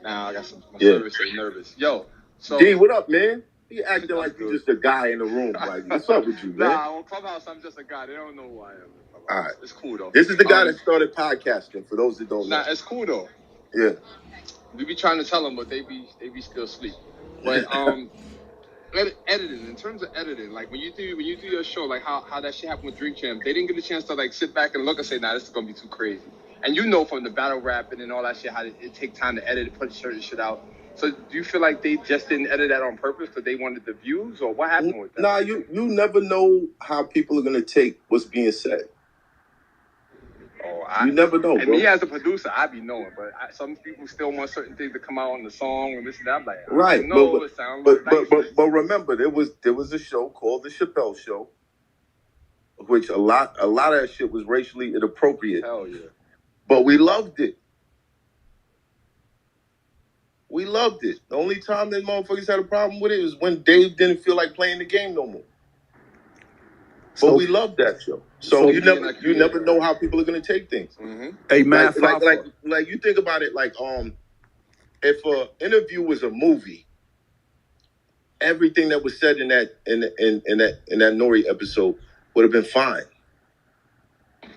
Now I got my service is nervous. Yo, so D, what up, man? He acting like you just a guy in the room. Like, what's up with you, man? Nah, on Clubhouse, I'm just a guy. They don't know who I am. All right. It's cool, though. This is the guy that started podcasting, for those that don't know. Nah, it's cool, though. Yeah. We be trying to tell them, but they be still asleep. But editing, in terms of editing, like when you do your show, like how that shit happened with Drink Champ, they didn't get a chance to like sit back and look and say, nah, this is gonna be too crazy. And you know from the battle rapping and all that shit how it take time to edit and put certain shit out. So do you feel like they just didn't edit that on purpose because they wanted the views, or what happened with that? Nah, you never know how people are gonna take what's being said. Oh, you never know, and bro. me as a producer, I be knowing, but some people still want certain things to come out on the song and this and that. I'm like, right? No, it sounds like but remember, there was a show called The Chappelle Show, which a lot of that shit was racially inappropriate. Hell yeah! But we loved it. We loved it. The only time that motherfuckers had a problem with it is when Dave didn't feel like playing the game no more. But we love that show. So you never know how people are gonna take things. Hey, man, like you think about it, like if an interview was a movie, everything that was said in that Nori episode would have been fine.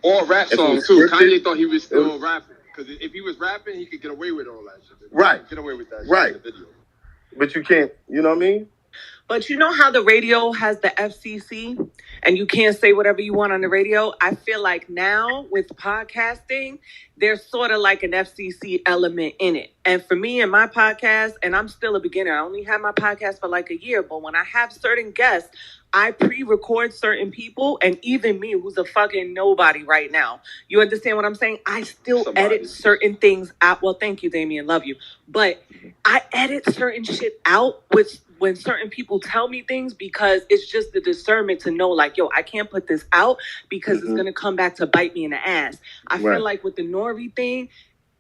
Or a rap song too. Kanye thought he was still rapping, because if he was rapping, he could get away with all that shit. Right. Get away with that shit Right. in the video. But you can't. You know what I mean? But you know how the radio has the FCC and you can't say whatever you want on the radio? I feel like now with podcasting, there's sort of like an FCC element in it. And for me and my podcast, and I'm still a beginner, I only had my podcast for like a year, but when I have certain guests, I pre-record certain people, and even me, who's a fucking nobody right now. You understand what I'm saying? I still edit certain things out. Well, thank you, Damien. Love you. But I edit certain shit out when certain people tell me things, because it's just the discernment to know, like, yo, I can't put this out because it's going to come back to bite me in the ass. I feel like with the Nori thing,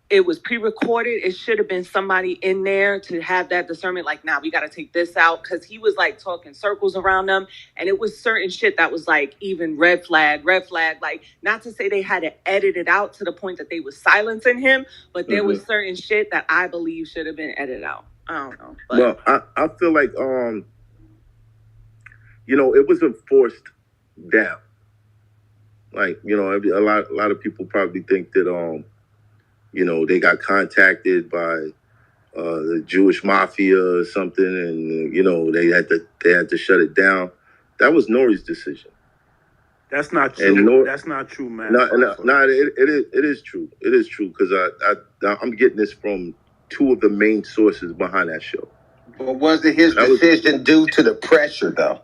it was pre-recorded. It should have been somebody in there to have that discernment. Like, nah, we got to take this out. Because he was like talking circles around them. And it was certain shit that was like even red flag. Like, not to say they had to edit it out to the point that they was silencing him. But there was certain shit that I believe should have been edited out. I don't know. But. Well, I feel like, it wasn't forced down. Like, a lot of people probably think that, they got contacted by the Jewish mafia or something, and they had to shut it down. That was Nori's decision. That's not true. That's not true, man. No, it is true. It is true, because I'm getting this from two of the main sources behind that show. But was it his decision due to the pressure, though?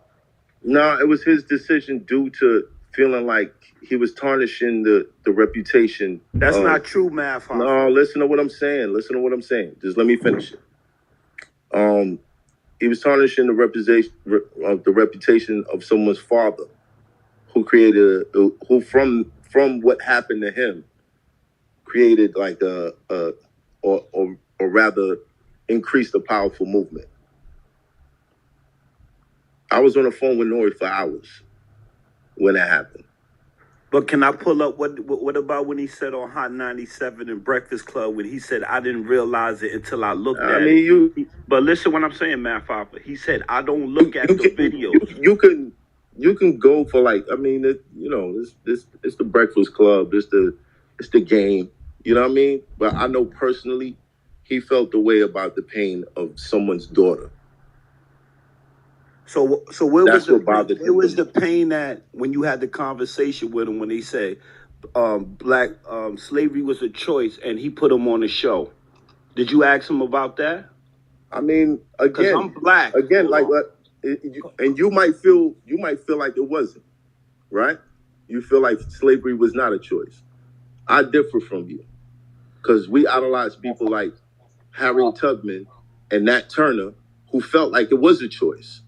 No, it was his decision due to feeling like he was tarnishing the reputation. That's not true, man. No, listen to what I'm saying. Just let me finish it. He was tarnishing the reputation of someone's father, who from what happened to him, created like or rather increased a powerful movement. I was on the phone with Nori for hours when that happened. But can I pull up what about when he said on Hot 97 and Breakfast Club, when he said, I didn't realize it until I looked at it. But listen what I'm saying, man, Papa. He said, I don't look at the video. You can go for like, it's the Breakfast Club, it's the game. You know what I mean? But I know personally, he felt the way about the pain of someone's daughter. So where was the pain that when you had the conversation with him when he said slavery was a choice and he put him on the show? Did you ask him about that? I mean, again, I'm black. Again, and you might feel like it wasn't, right? You feel like slavery was not a choice. I differ from you, because we idolize people like Harriet Tubman and Nat Turner, who felt like it was a choice.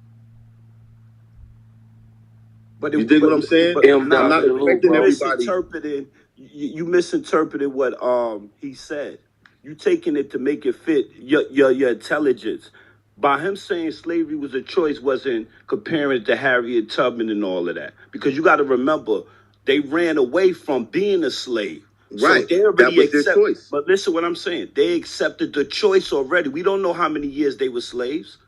But you dig what I'm saying? I'm not expecting everybody. You misinterpreted what he said. You taking it to make it fit your intelligence. By him saying slavery was a choice wasn't comparing it to Harriet Tubman and all of that. Because you got to remember, they ran away from being a slave. Right. So they already that was their choice. But listen what I'm saying. They accepted the choice already. We don't know how many years they were slaves.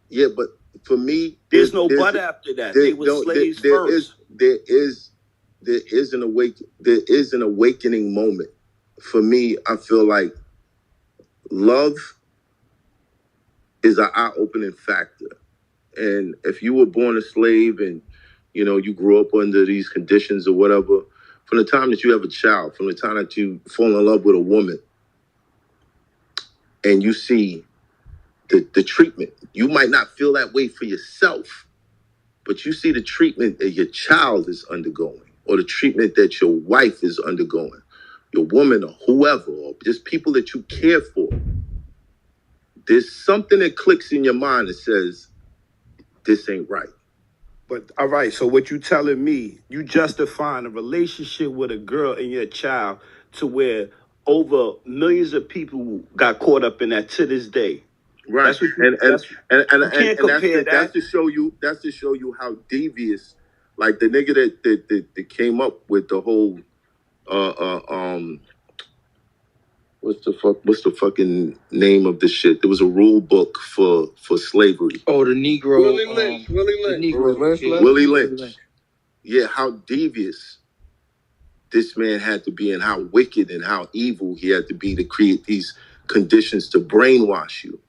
Yeah, but for me, there's no but after that. They were slaves first. There is an awakening moment. For me, I feel like love is an eye-opening factor. And if you were born a slave and, you grew up under these conditions or whatever, from the time that you have a child, from the time that you fall in love with a woman, and you see the treatment, you might not feel that way for yourself, but you see the treatment that your child is undergoing, or the treatment that your wife is undergoing, your woman or whoever, or just people that you care for. There's something that clicks in your mind that says, this ain't right. But all right, so what you telling me, you justifying a relationship with a girl and your child to where over millions of people got caught up in that to this day. Right. That's to show you how devious Like the nigga that came up with the whole what's the fucking name of this shit? There was a rule book for slavery. Oh, the Negro. Willie Lynch. Willie Lynch. Yeah, how devious this man had to be and how wicked and how evil he had to be to create these conditions to brainwash you.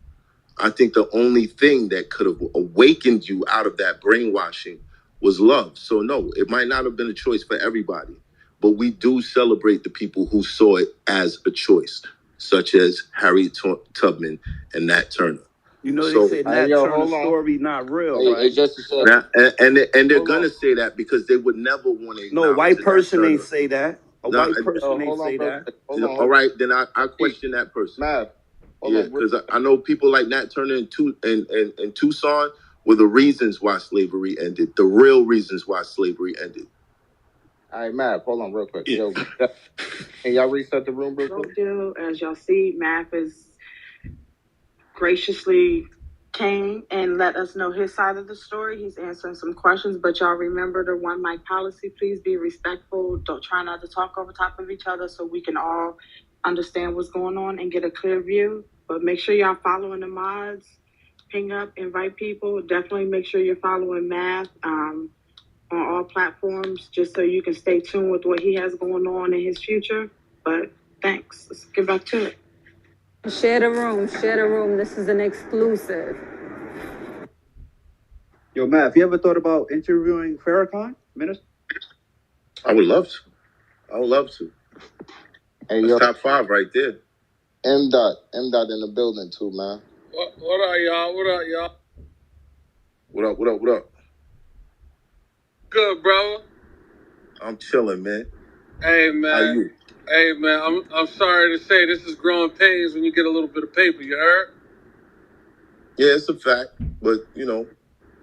I think the only thing that could have awakened you out of that brainwashing was love. So no, it might not have been a choice for everybody, but we do celebrate the people who saw it as a choice, such as Harriet Tubman and Nat Turner. You know, they say Nat Turner's story not real, right? And they're gonna say that because they would never want to. No, a white person ain't say that. A white person ain't say that. All right, then I question that person. Yeah, because I know people like Nat Turner in Tucson were the reasons why slavery ended. The real reasons why slavery ended. All right, Mav, hold on real quick. Yo, can y'all reset the room real quick? As y'all see, Mav is graciously came and let us know his side of the story. He's answering some questions, but y'all remember the one mic policy. Please be respectful. Don't try not to talk over top of each other so we can all understand what's going on and get a clear view. But make sure y'all following the mods, ping up, invite people. Definitely make sure you're following Mav on all platforms just so you can stay tuned with what he has going on in his future. But thanks. Let's get back to it. Share the room. This is an exclusive. Yo, Matt, have you ever thought about interviewing Farrakhan, Minister? I would love to. Hey, that's top 5 right there. M. Dot in the building too, man. What up, y'all? What up? Good, bro. I'm chilling, man. Hey, man. How you? Hey, man, I'm sorry to say this is growing pains when you get a little bit of paper, you heard? Yeah, it's a fact. But, you know,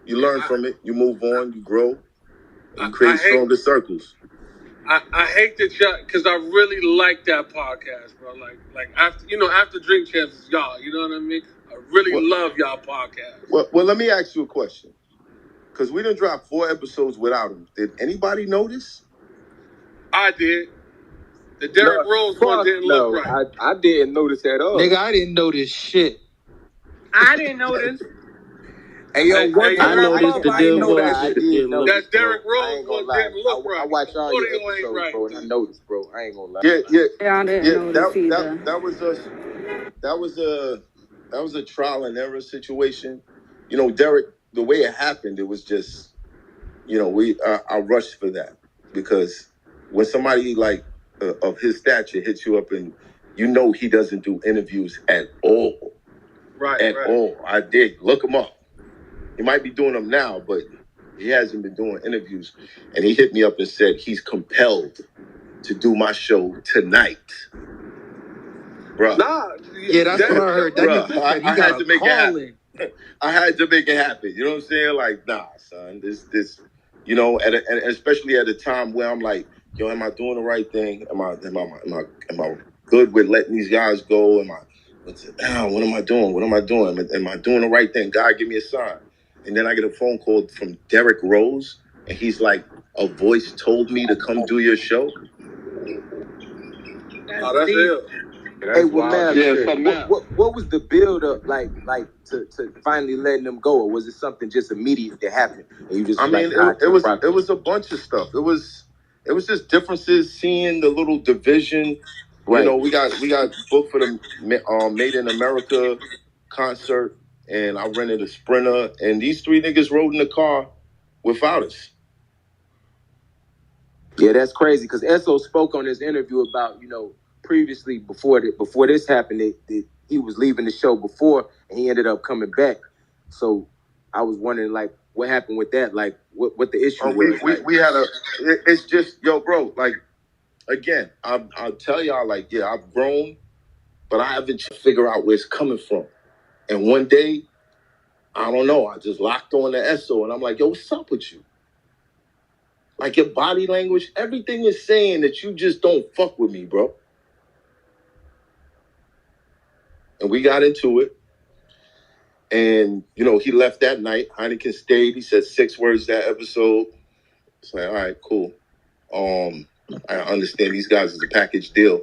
you learn from it. You move on. You grow. And you create stronger circles. I hate that y'all, because I really like that podcast, bro. Like after Drink Champs is y'all. You know what I mean? I really love y'all podcast. Well, let me ask you a question. Because we done dropped 4 episodes without him. Did anybody notice? I did. The Derrick Rose one didn't look right. I didn't notice at all. Nigga, I didn't notice shit. I didn't notice. Hey, yo, I noticed the devil. That Derrick Rose one didn't look right. I watched all your episodes, right. bro, and I noticed, bro. I ain't gonna lie. Y'all didn't notice either. That was a trial and error situation. You know, Derrick, the way it happened, it was just, you know, I rushed for that because when somebody like of his stature hits you up and you know he doesn't do interviews at all. Right. All. I did. Look him up. He might be doing them now, but he hasn't been doing interviews. And he hit me up and said he's compelled to do my show tonight. Bruh. Nah. Yeah, that's what I heard. Bruh, I had to make it happen. I had to make it happen. You know what I'm saying? Like, nah, son. This, you know, and especially at a time where I'm like, yo, am I doing the right thing? Am I good with letting these guys go? What am I doing? Am I doing the right thing? God, give me a sign. And then I get a phone call from Derrick Rose, and he's like, a voice told me to come do your show. Oh, that's it. Hey, well, man, what was the build up like to finally letting them go, or was it something just immediate that happened and you just? It was a bunch of stuff. It was just differences, seeing the little division. Right. You know, we got booked for the Made in America concert, and I rented a Sprinter, and these 3 niggas rode in the car without us. Yeah, that's crazy because Esso spoke on his interview about, you know, previously before this happened, he was leaving the show before and he ended up coming back. So I was wondering, like, what happened with that? Like, what the issue was? We had it's just, yo, bro, like, again, I'll tell y'all, like, yeah, I've grown, but I haven't figured out where it's coming from. And one day, I don't know, I just locked on the Esso and I'm like, yo, what's up with you? Like, your body language, everything is saying that you just don't fuck with me, bro. And we got into it. And, you know, he left that night. Hynaken stayed. He said 6 words that episode. It's like, all right, cool. I understand these guys is a package deal.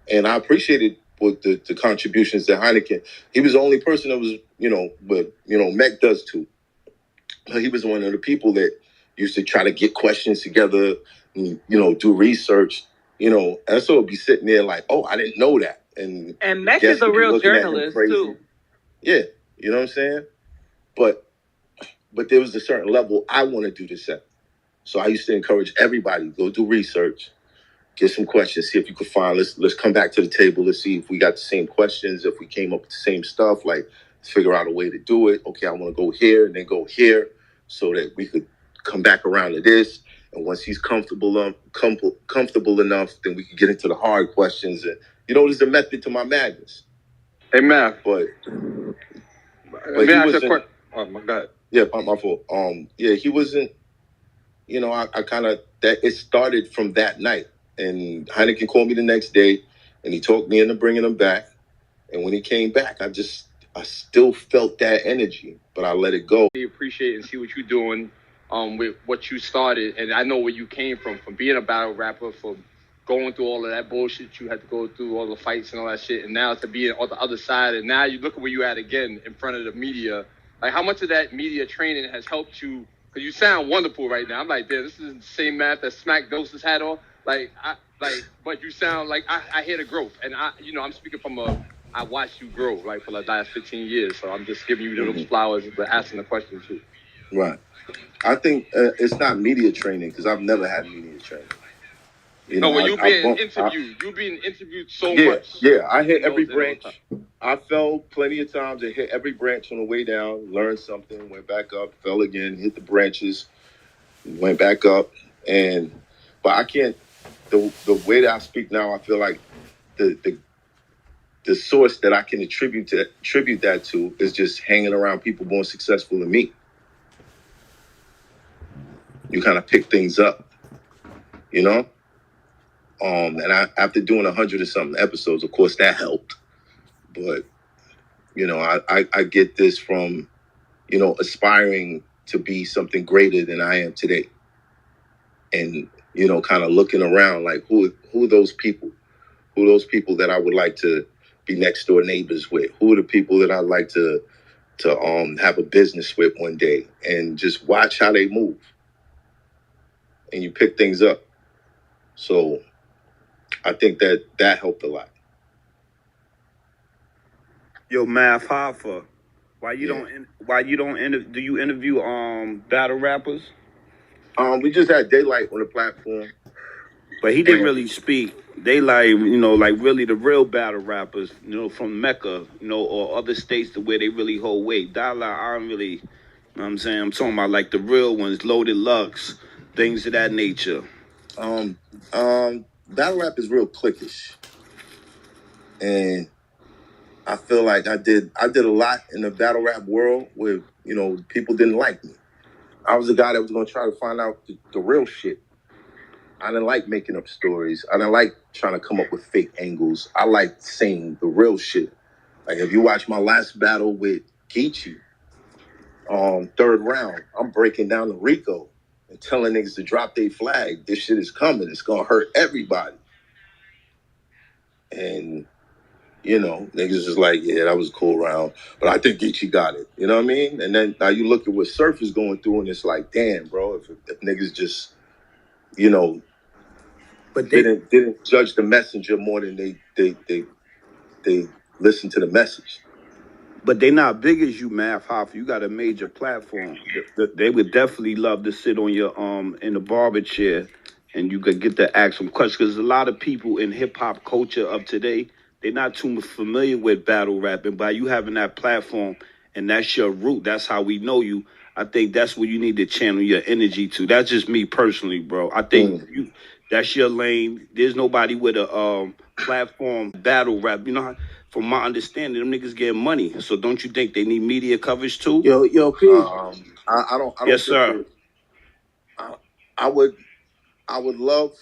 And I appreciated what the contributions to Hynaken. He was the only person that was, but, Mech does too. He was one of the people that used to try to get questions together and, do research, and so would be sitting there like, oh, I didn't know that. And Mech is a real journalist too. Yeah, you know what I'm saying? But there was a certain level I want to do this at. So I used to encourage everybody, go do research, get some questions, see if you could find, let's come back to the table, let's see if we got the same questions, if we came up with the same stuff, like let's figure out a way to do it. Okay, I want to go here and then go here so that we could come back around to this. And once he's comfortable enough, then we can get into the hard questions. And, there's a method to my madness. Hey, Matt. But let me ask you a question. Oh, my God. Yeah, my fault. He wasn't, I kind of, that it started from that night. And Hynaken called me the next day and he talked me into bringing him back. And when he came back, I still felt that energy, but I let it go. We appreciate and see what you're doing with what you started. And I know where you came from being a battle rapper, from going through all of that bullshit you had to go through, all the fights and all that shit. And now to be on the other side. And now you look at where you're at again in front of the media. Like, how much of that media training has helped you? Because you sound wonderful right now. I'm like, damn, this is the same math that Smack Doses had on. But you sound like I hear the growth. And I'm speaking from I watched you grow, right, for the last 15 years. So I'm just giving you those flowers, but asking the question too. Right. I think it's not media training, because I've never had media training. You're being interviewed so much. Yeah, I hit every branch. I fell plenty of times and hit every branch on the way down, learned something, went back up, fell again, hit the branches, went back up. But I can't, the way that I speak now, I feel like the source that I can attribute that to is just hanging around people more successful than me. You kind of pick things up, and after doing 100 or something episodes, of course that helped. But, I get this from, aspiring to be something greater than I am today. And, kind of looking around like who are those people? Who are those people that I would like to be next door neighbors with? Who are the people that I'd like to have a business with one day? And just watch how they move. And you pick things up. So I think that helped a lot. Yo, Math Hoffa, why you don't do you interview battle rappers? We just had Daylight on the platform. But he didn't really speak. They really the real battle rappers, from Mecca, or other states to where they really hold weight. Dollar, I don't really, you know what I'm saying? I'm talking about like the real ones, Loaded Lux, things of that nature. Battle rap is real cliquish. And I feel like I did a lot in the battle rap world where, people didn't like me. I was the guy that was going to try to find out the real shit. I didn't like making up stories. I didn't like trying to come up with fake angles. I liked saying the real shit. Like, if you watch my last battle with Geechee, third round, I'm breaking down the Rico and telling niggas to drop their flag. This shit is coming. It's going to hurt everybody. And, niggas is like, yeah, that was a cool round. But I think Geechee got it. You know what I mean? And then now you look at what Surf is going through, and it's like, damn, bro, if niggas just, but they didn't judge the messenger more than they listened to the message. But they not big as you, Math Hoffa. You got a major platform. They would definitely love to sit on your in the barber chair, and you could get to ask them questions. Because a lot of people in hip hop culture of today, they're not too familiar with battle rapping. By you having that platform, and that's your root, that's how we know you. I think that's where you need to channel your energy to. That's just me personally, bro. I think that's your lane. There's nobody with a platform battle rap. From my understanding, them niggas getting money. So don't you think they need media coverage too? Yo, P. I don't. Yes, sir. I would love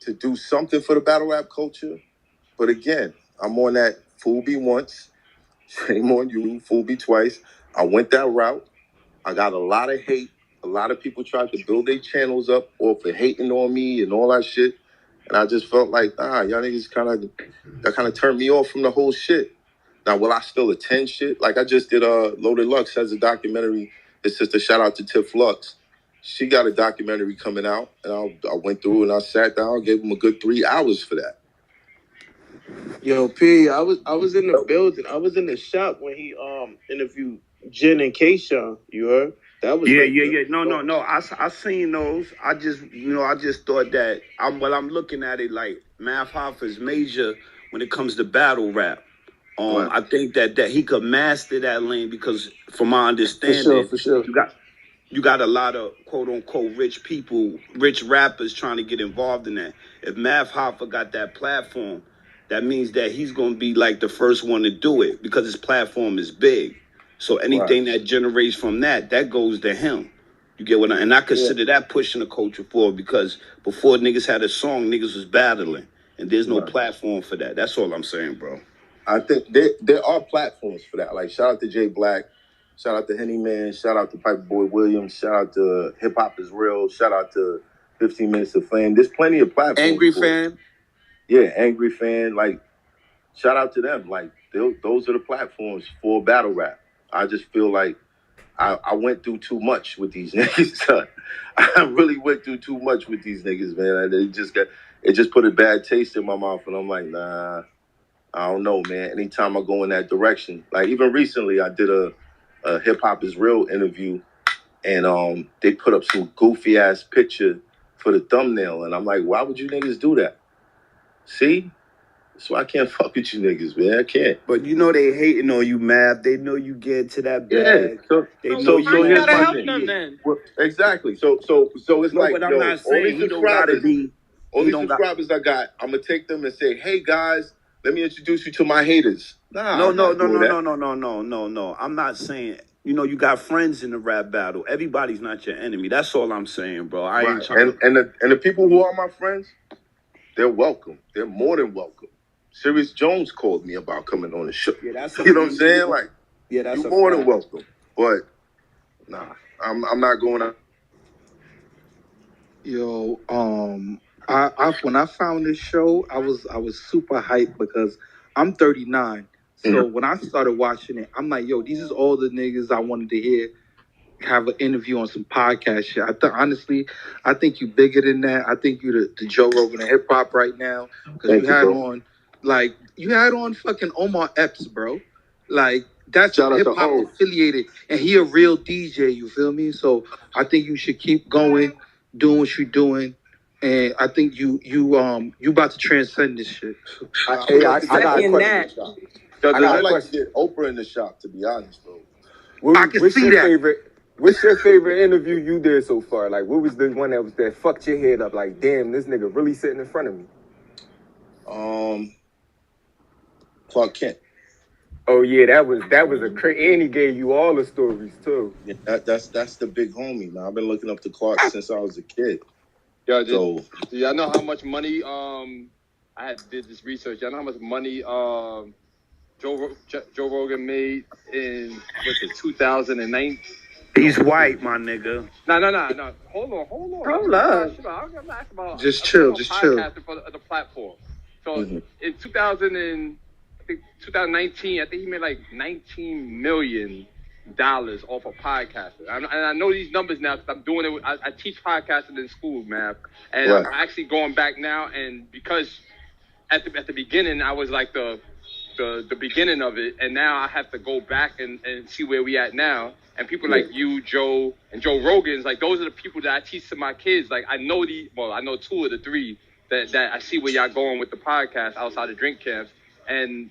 to do something for the battle rap culture, but again, I'm on that fool be once, shame on you, fool be twice. I went that route. I got a lot of hate, a lot of people tried to build their channels up off of hating on me and all that shit. And I just felt like, y'all niggas kind of turned me off from the whole shit. Now, will I still attend shit? Like I just did Loaded Lux has a documentary. His sister, shout out to Tiff Lux. She got a documentary coming out, and I went through and I sat down, gave him a good 3 hours for that. Yo, P, I was in the building. I was in the shop when he interviewed Jen and Keisha. You heard? That was Yeah. No. I seen those. I just thought that I'm looking at it like Math Hoffa's major when it comes to battle rap. Right. I think that he could master that lane because, from my understanding, for sure. you got a lot of quote unquote rich people, rich rappers trying to get involved in that. If Math Hoffa got that platform, that means that he's gonna be like the first one to do it because his platform is big. So anything that generates from that goes to him. You get what I? And I consider that pushing the culture forward because before niggas had a song, niggas was battling, and there's no platform for that. That's all I'm saying, bro. I think there are platforms for that. Like shout out to Jay Black, shout out to Henny Man, shout out to Piper Boy Williams, shout out to Hip Hop Is Real, shout out to 15 Minutes of Fame. There's plenty of platforms. Angry Fan. Yeah, Angry Fan. Like shout out to them. Like those are the platforms for battle rap. I just feel like I went through too much with these niggas. Son. I really went through too much with these niggas, man. It just put a bad taste in my mouth, and I'm like, nah. I don't know, man. Anytime I go in that direction, like even recently, I did a Hip Hop Is Real interview, and they put up some goofy ass picture for the thumbnail, and I'm like, why would you niggas do that? See, that's why I can't fuck with you niggas, man. I can't. But you know they hating on you, Mav. They know you get to that bag. Yeah. So you gotta help them then. Well, exactly. So it's no, like, but I'm not saying he don't gotta be. All these subscribers I got, I'm gonna take them and say, hey guys, let me introduce you to my haters. Nah, No. I'm not saying. You know, you got friends in the rap battle. Everybody's not your enemy. That's all I'm saying, bro. I ain't trying and the people who are my friends, they're welcome. They're more than welcome. Sirius Jones called me about coming on the show. Yeah, that's you know what I'm saying? Like, that's you're more than welcome. But nah, I'm not going out. Yo, when I found this show, I was super hyped because I'm 39. So when I started watching it, I'm like, yo, these is all the niggas I wanted to hear have an interview on some podcast shit. Honestly, I think you bigger than that. I think you the Joe Rogan of hip hop right now because you had on fucking Omar Epps, bro. Like that's hip hop affiliated, and he a real DJ. You feel me? So I think you should keep going, doing what you're doing. And I think you about to transcend this shit. I got a question. I'd like to get Oprah in the shop, to be honest, bro. I can see that. What's your favorite interview you did so far? Like, what was the one that fucked your head up? Like, damn, this nigga really sitting in front of me. Clark Kent. Oh yeah, that was a crazy. And he gave you all the stories too. Yeah, that's the big homie, man. I've been looking up to Clark since I was a kid. Yo, do y'all know how much money? I did this research. Y'all know how much money Joe Rogan made in 2009? He's white, my nigga. No. Hold on. I'm asking about just chill. For the platform. So in 2019, I think he made like $19 million off of podcasting. And I know these numbers now because I'm doing it. I teach podcasting in school, man. And I'm actually going back now, and because at the beginning I was like the beginning of it, and now I have to go back and see where we at now. And people like you, Joe, and Joe Rogan's, like those are the people that I teach to my kids. Like I know I know 2 of the 3 that I see where y'all going with the podcast outside of drink camps. And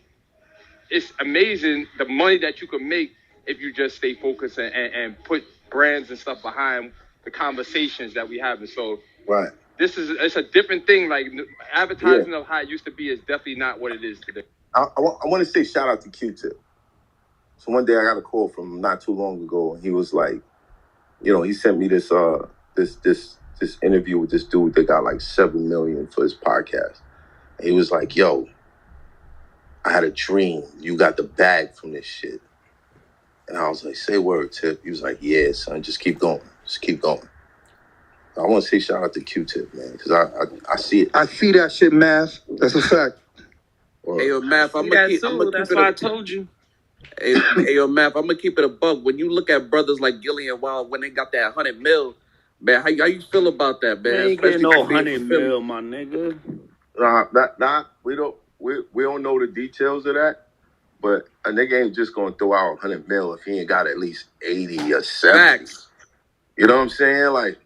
it's amazing the money that you can make if you just stay focused and put brands and stuff behind the conversations that we have. And so it's a different thing. Like advertising of how it used to be is definitely not what it is today. I want to say shout out to Q-Tip. So one day I got a call from him not too long ago, and he was like, you know, he sent me this interview with this dude that got like 7 million for his podcast. And he was like, yo, I had a dream. You got the bag from this shit. And I was like, say word, Tip. He was like, yeah, son, just keep going. Just keep going. I want to say shout out to Q-Tip, man, because I see it. I see that shit, Math. That's a fact. Hey, yo, Math, I'm gonna keep That's it why I told you. Hey, yo, Math, I'm gonna keep it a buck. When you look at brothers like Gillian Wild, when they got that 100 mil, man, how you feel about that, man? Man, ain't getting no 100 mil, my nigga. We don't know the details of that, but a nigga ain't just gonna throw out 100 mil if he ain't got at least 80 or 70. Facts. You know what I'm saying? Like,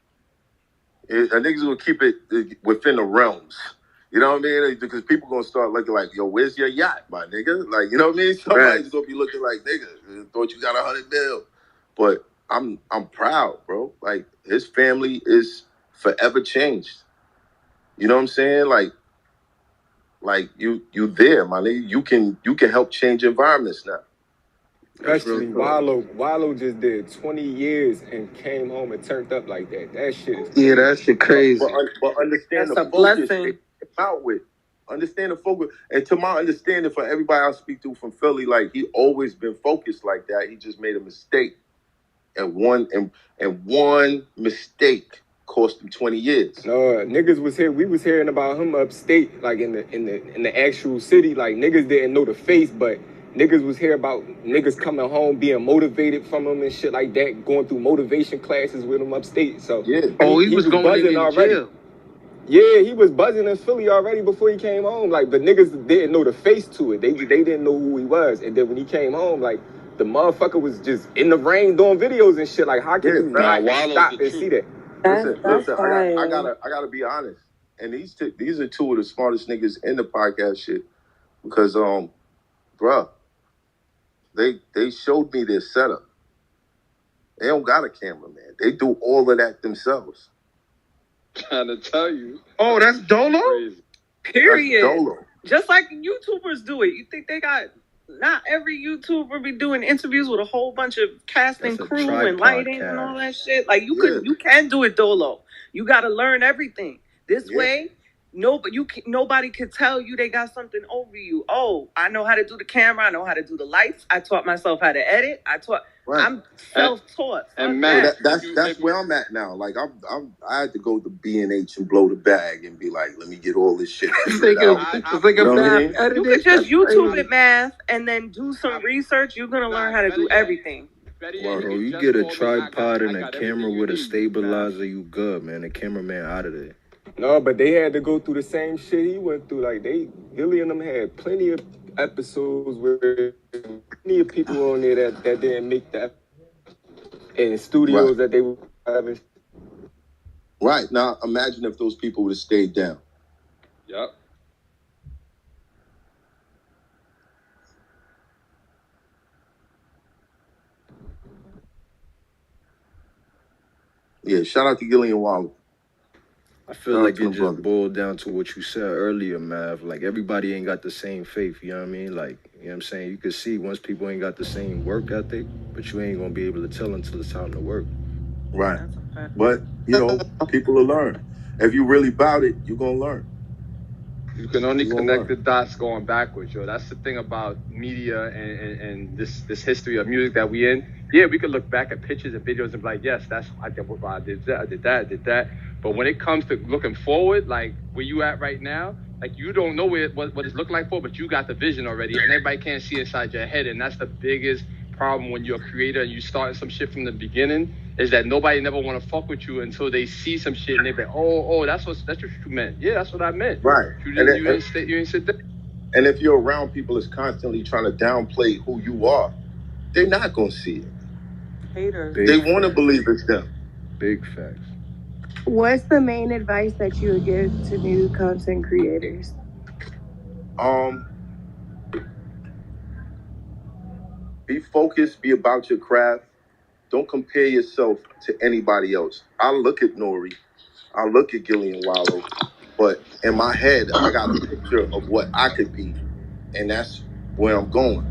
a nigga's gonna keep it within the realms. You know what I mean? Because people gonna start looking like, yo, where's your yacht, my nigga? Like, you know what I mean? Somebody's gonna be looking like, nigga, thought you got 100 mil. But I'm proud, bro. Like, his family is forever changed. You know what I'm saying? Like you there, my nigga. You can help change environments now. Especially Wallow just did 20 years and came home and turned up like that. That shit is crazy. Yeah, that shit crazy. But understand That's the a focus blessing. they came out with. Understand the focus. And to my understanding, for everybody I speak to from Philly, like, he always been focused like that. He just made a mistake. And one mistake cost him 20 years. No, niggas was here. We was hearing about him upstate, like in the actual city. Like, niggas didn't know the face, but niggas was hearing about niggas coming home, being motivated from him and shit like that, going through motivation classes with him upstate. So yeah. He was going buzzing into already. jail. Yeah, he was buzzing in Philly already before he came home. Like, but niggas didn't know the face to it. They didn't know who he was. And then when he came home, like, the motherfucker was just in the rain doing videos and shit. Like, how can you not stop and see that? Listen, I gotta be honest. And these are two of the smartest niggas in the podcast shit. Because bruh, they showed me their setup. They don't got a cameraman. They do all of that themselves. Trying to tell you. Oh, that's Dolo? Crazy. Period. That's Dolo. Just like YouTubers do it. You think they got... Not every YouTuber be doing interviews with a whole bunch of casting crew and lighting and all that shit. Like, you can do it dolo. You got to learn everything. This way, nobody could tell you they got something over you. Oh, I know how to do the camera. I know how to do the lights. I taught myself how to edit. I'm self-taught. And man, that's where I'm at now. Like, I had to go to B&H and blow the bag and be like, let me get all this shit figured out. You could just YouTube it, Math, and then do some research. You're gonna learn how to do everything. Bro, you get a tripod and a camera with a stabilizer, you good, man. The cameraman out of there. No, but they had to go through the same shit he went through. Like, Billy and them had plenty of episodes where plenty of people on there that didn't make that in studios that they were having. Right. Now, imagine if those people would have stayed down. Yep. Yeah, shout out to Gillian Wild. I feel like it just boiled down to what you said earlier, Mav. Like, everybody ain't got the same faith, you know what I mean? Like, you know what I'm saying? You could see once people ain't got the same work ethic, but you ain't gonna be able to tell until it's time to work. Right. But, people will learn. If you really about it, you're gonna learn. You can only connect the dots going backwards, yo. That's the thing about media and this history of music that we in. Yeah, we could look back at pictures and videos and be like, yes, I did that. But when it comes to looking forward, like where you at right now, like you don't know what it's looking like for, but you got the vision already, and everybody can't see inside your head, and that's the biggest problem when you're a creator and you starting some shit from the beginning, is that nobody never want to fuck with you until they see some shit and they be like, oh, that's what you meant. Yeah, that's what I meant. Right. You didn't sit there. And if you're around people that's constantly trying to downplay who you are, they're not gonna see it. Haters. They want to believe it's them. Big facts. What's the main advice that you would give to new content creators? Be focused, be about your craft. Don't compare yourself to anybody else. I look at Nori, I look at Gillian Wallow, but in my head, I got a picture of what I could be, and that's where I'm going.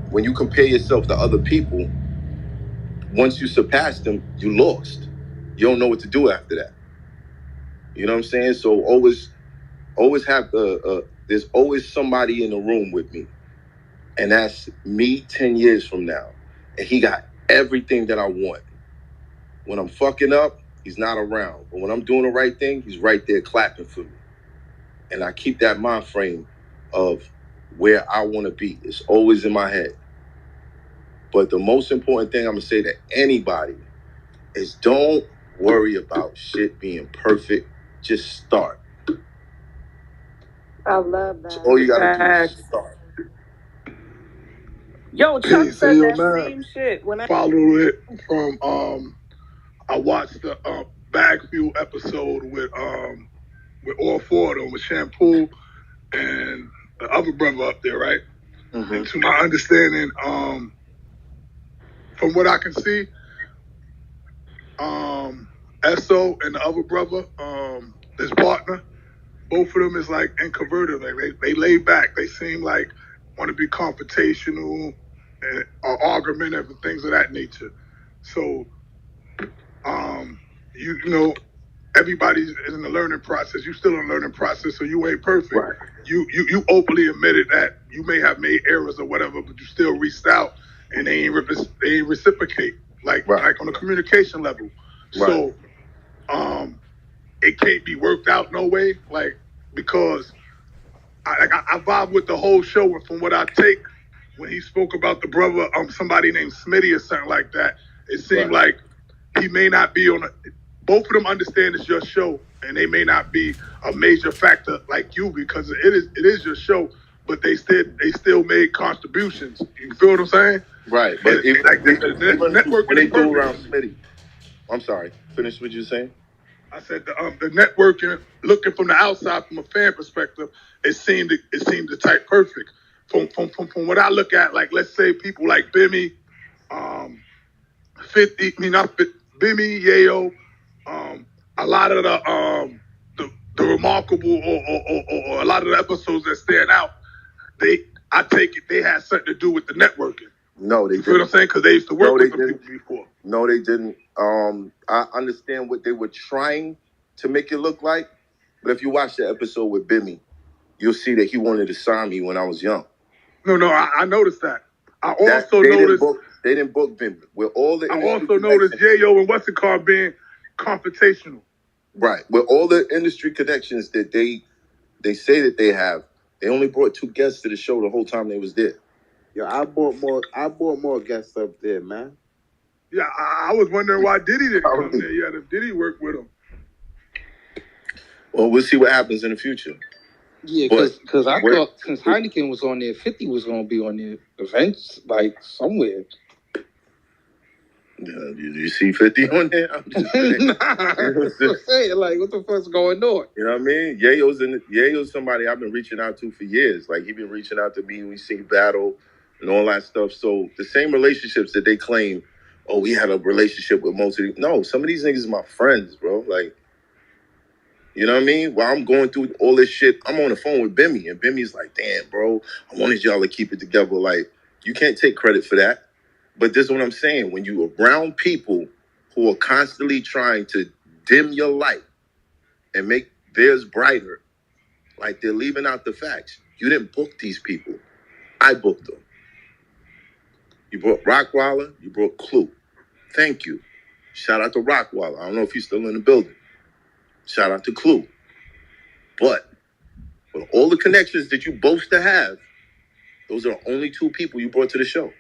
When you compare yourself to other people, once you surpass them, you lost. You don't know what to do after that. You know what I'm saying? So always have there's always somebody in the room with me. And that's me 10 years from now. And he got everything that I want. When I'm fucking up, he's not around. But when I'm doing the right thing, he's right there clapping for me. And I keep that mind frame of where I want to be. It's always in my head. But the most important thing I'm going to say to anybody is don't worry about shit being perfect. Just start. I love that. So all you got to do is start. Yo, Chuck Hey, said yo, that man. same shit. When I Follow it from I watched the Bag Fuel episode with all four of them, with Shampoo and the other brother up there, right? Mm-hmm. And to my understanding, from what I can see, Esso and the other brother, his partner, both of them is like introverted. Like they lay back. They seem like want to be confrontational and or argumentative and things of that nature. So, you know, everybody's in the learning process. You still in the learning process, so you ain't perfect. Right. You openly admitted that you may have made errors or whatever, but you still reached out and they ain't reciprocate like on a communication level. Right. So, it can't be worked out no way, like because I vibe with the whole show, and from what I take, when he spoke about the brother, somebody named Smitty or something like that, it seemed like he may not be on a. Both of them understand it's your show, and they may not be a major factor like you because it is your show, but they still made contributions. You feel what I'm saying? Right, but and, like the network when they go around Smitty, I'm sorry. Finish what you saying. I said the networking, looking from the outside, from a fan perspective, it seemed the type perfect. From what I look at, like let's say people like Bimmy, 50, not Bimmy, Yayo, a lot of the remarkable or a lot of the episodes that stand out, I take it they had something to do with the networking. No, they didn't. You know what I'm saying? Because they used to work with the people before. No, they didn't. I understand what they were trying to make it look like, but if you watch the episode with Bimmy, you'll see that he wanted to sign me when I was young. No, I noticed that. I also noticed they didn't book Bimmy. With all the I also noticed Yayo and what's it called being confrontational. Right. With all the industry connections that they say that they have, they only brought 2 guests to the show the whole time they was there. Yo, I bought more guests up there, man. Yeah, I was wondering why Diddy didn't come there yet. If Diddy worked with him. Well, we'll see what happens in the future. Yeah, because I thought since Hynaken was on there, 50 was going to be on there events, like somewhere. Do you see 50 on there? I'm just saying. I'm just saying, like, what the fuck's going on? You know what I mean? Yayo's somebody I've been reaching out to for years. Like, he been reaching out to me when we seen Battle and all that stuff. So the same relationships that they claim, oh, we had a relationship with most of these. No, some of these niggas are my friends, bro. Like, you know what I mean? While I'm going through all this shit, I'm on the phone with Bimmy, and Bimmy's like, damn, bro, I wanted y'all to keep it together. Like, you can't take credit for that. But this is what I'm saying. When you around people who are constantly trying to dim your light and make theirs brighter, like they're leaving out the facts. You didn't book these people. I booked them. You brought Rockwaller. You brought CLUT. Thank you. Shout out to Rockwaller. I don't know if he's still in the building. Shout out to CLUT. But with all the connections that you boast to have, those are the only 2 people you brought to the show.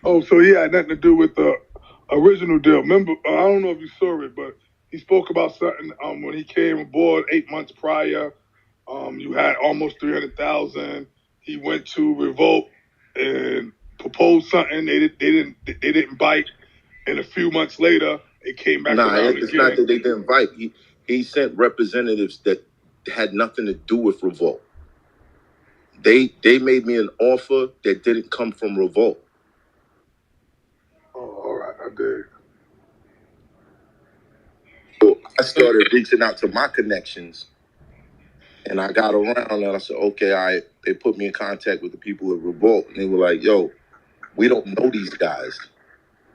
Oh, so he had nothing to do with the original deal. Remember, I don't know if you saw it, but he spoke about something when he came aboard 8 months prior. You had almost 300,000. He went to Revolt and proposed something. They didn't bite. And a few months later, it came back around it's again. not that they didn't bite. He sent representatives that had nothing to do with Revolt. They made me an offer that didn't come from Revolt. Oh, all right, I did. So I started reaching out to my connections, and I got around, and I said, okay, they put me in contact with the people at Revolt, and they were like, yo, we don't know these guys.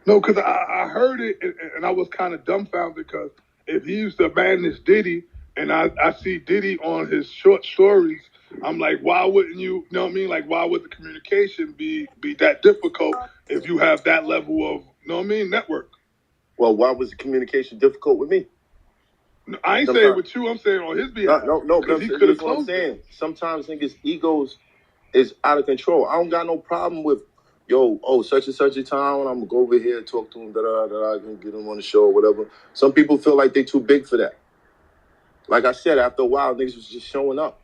No, because I heard it, and I was kind of dumbfounded, because if he used to manage Diddy, and I see Diddy on his short stories, I'm like, why wouldn't you know what I mean? Like, why would the communication be that difficult if you have that level of, you know what I mean, network? Well, why was the communication difficult with me? No, I ain't saying with you. I'm saying on his behalf. No, because he could have what I'm closed saying. Sometimes niggas' egos is out of control. I don't got no problem with, such and such a time, and I'm gonna go over here and talk to him, I can get him on the show or whatever. Some people feel like they too big for that. Like I said, after a while, niggas was just showing up.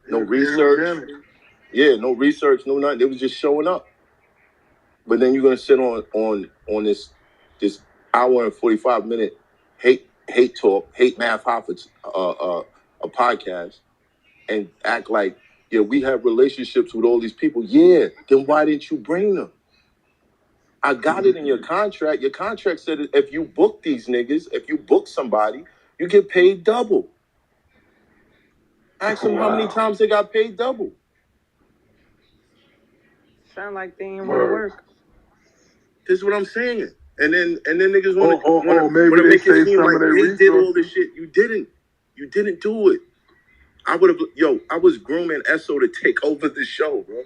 No research. Yeah, no research, no nothing. They was just showing up. But then you're gonna sit on this hour and 45-minute hate talk, hate math Hoffa, a podcast, and act like, yeah, we have relationships with all these people. Yeah, then why didn't you bring them? I got it in your contract. Your contract said if you book these niggas, if you book somebody, you get paid double. Ask them how many times they got paid double. Sound like they didn't want to work. This is what I'm saying. And then niggas want to make it seem like they did all this shit. You didn't do it. I was grooming Esso to take over the show, bro.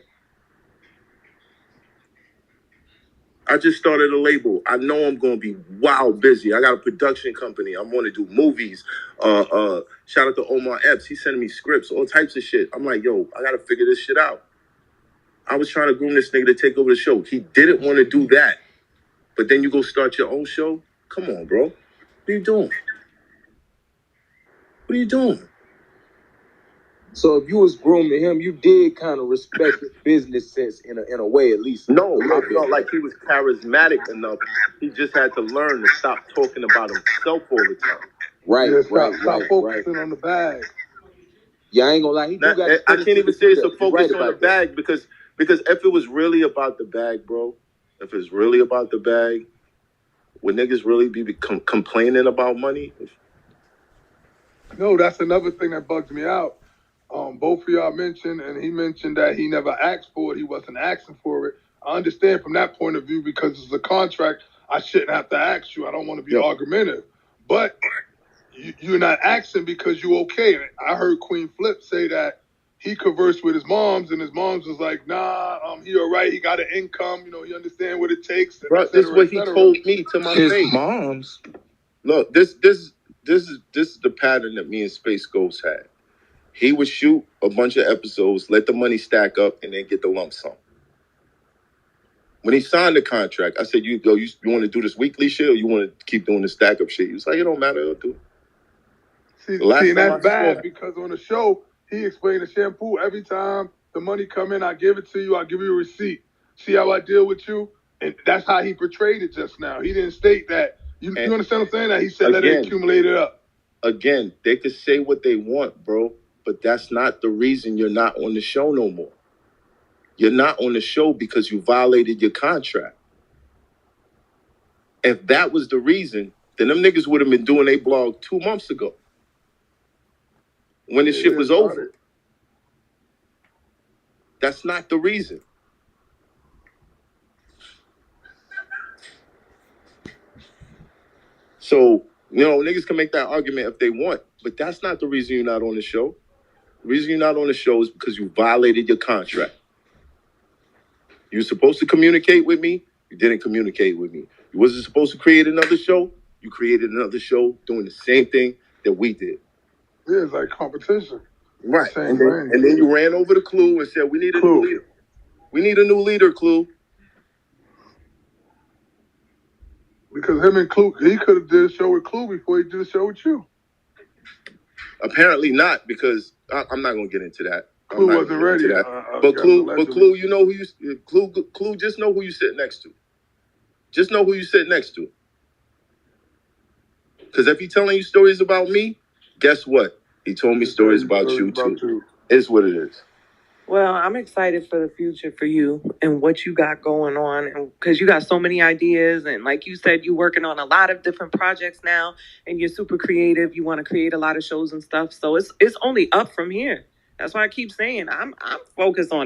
I just started a label. I know I'm gonna be wild busy. I got a production company. I'm gonna do movies. Shout out to Omar Epps. He's sending me scripts, all types of shit. I'm like, I gotta figure this shit out. I was trying to groom this nigga to take over the show. He didn't want to do that. But then you go start your own show? Come on, bro. What are you doing? What are you doing? So if you was grooming him, you did kind of respect his business sense in a way, at least. No, I felt like he was charismatic enough. He just had to learn to stop talking about himself all the time. Right, stop focusing on the bag. Yeah, I ain't gonna lie. I can't even say it's a focus on the bag because if it was really about the bag, bro, if it's really about the bag, would niggas really be complaining about money? No, that's another thing that bugs me out. Both of y'all mentioned, and he mentioned that he never asked for it. He wasn't asking for it. I understand from that point of view because it's a contract. I shouldn't have to ask you. I don't want to be argumentative. But you're not asking because you okay. I heard Queen Flip say that he conversed with his moms, and his moms was like, nah, he all right. He got an income. He understand what it takes. Bro, this is what he told me to my face. His moms. Look, this is the pattern that me and Space Ghost had. He would shoot a bunch of episodes, let the money stack up, and then get the lump sum. When he signed the contract, I said, you want to do this weekly shit or you want to keep doing the stack up shit? He was like, it don't matter, I'll do it. See, that's bad because on the show, he explained the shampoo every time the money come in, I give it to you, I give you a receipt. See how I deal with you? And that's how he portrayed it just now. He didn't state that. You understand what I'm saying? That he said, let it accumulate it up. Again, they could say what they want, bro, but that's not the reason you're not on the show no more. You're not on the show because you violated your contract. If that was the reason, then them niggas would have been doing a blog 2 months ago when this shit was over. That's not the reason. So, niggas can make that argument if they want, but that's not the reason you're not on the show. The reason you're not on the show is because you violated your contract. You were supposed to communicate with me. You didn't communicate with me. You wasn't supposed to create another show. You created another show doing the same thing that we did. Yeah, it's like competition. Right. And then you ran over to CLUBHOUSE and said, we need a new leader. We need a new leader, CLUBHOUSE. Because him and CLUBHOUSE, he could have did a show with CLUBHOUSE before he did a show with you. Apparently not, because I'm not going to get into that. CLUBHOUSE wasn't ready. But CLUBHOUSE, you know who you CLUBHOUSE, just know who you sit next to. Just know who you sit next to. Because if he's telling you stories about me, guess what? He told me stories about you too. It's what it is. Well, I'm excited for the future for you and what you got going on, and because you got so many ideas, and like you said, you're working on a lot of different projects now, and you're super creative. You want to create a lot of shows and stuff, so it's only up from here. That's why I keep saying I'm focused on that.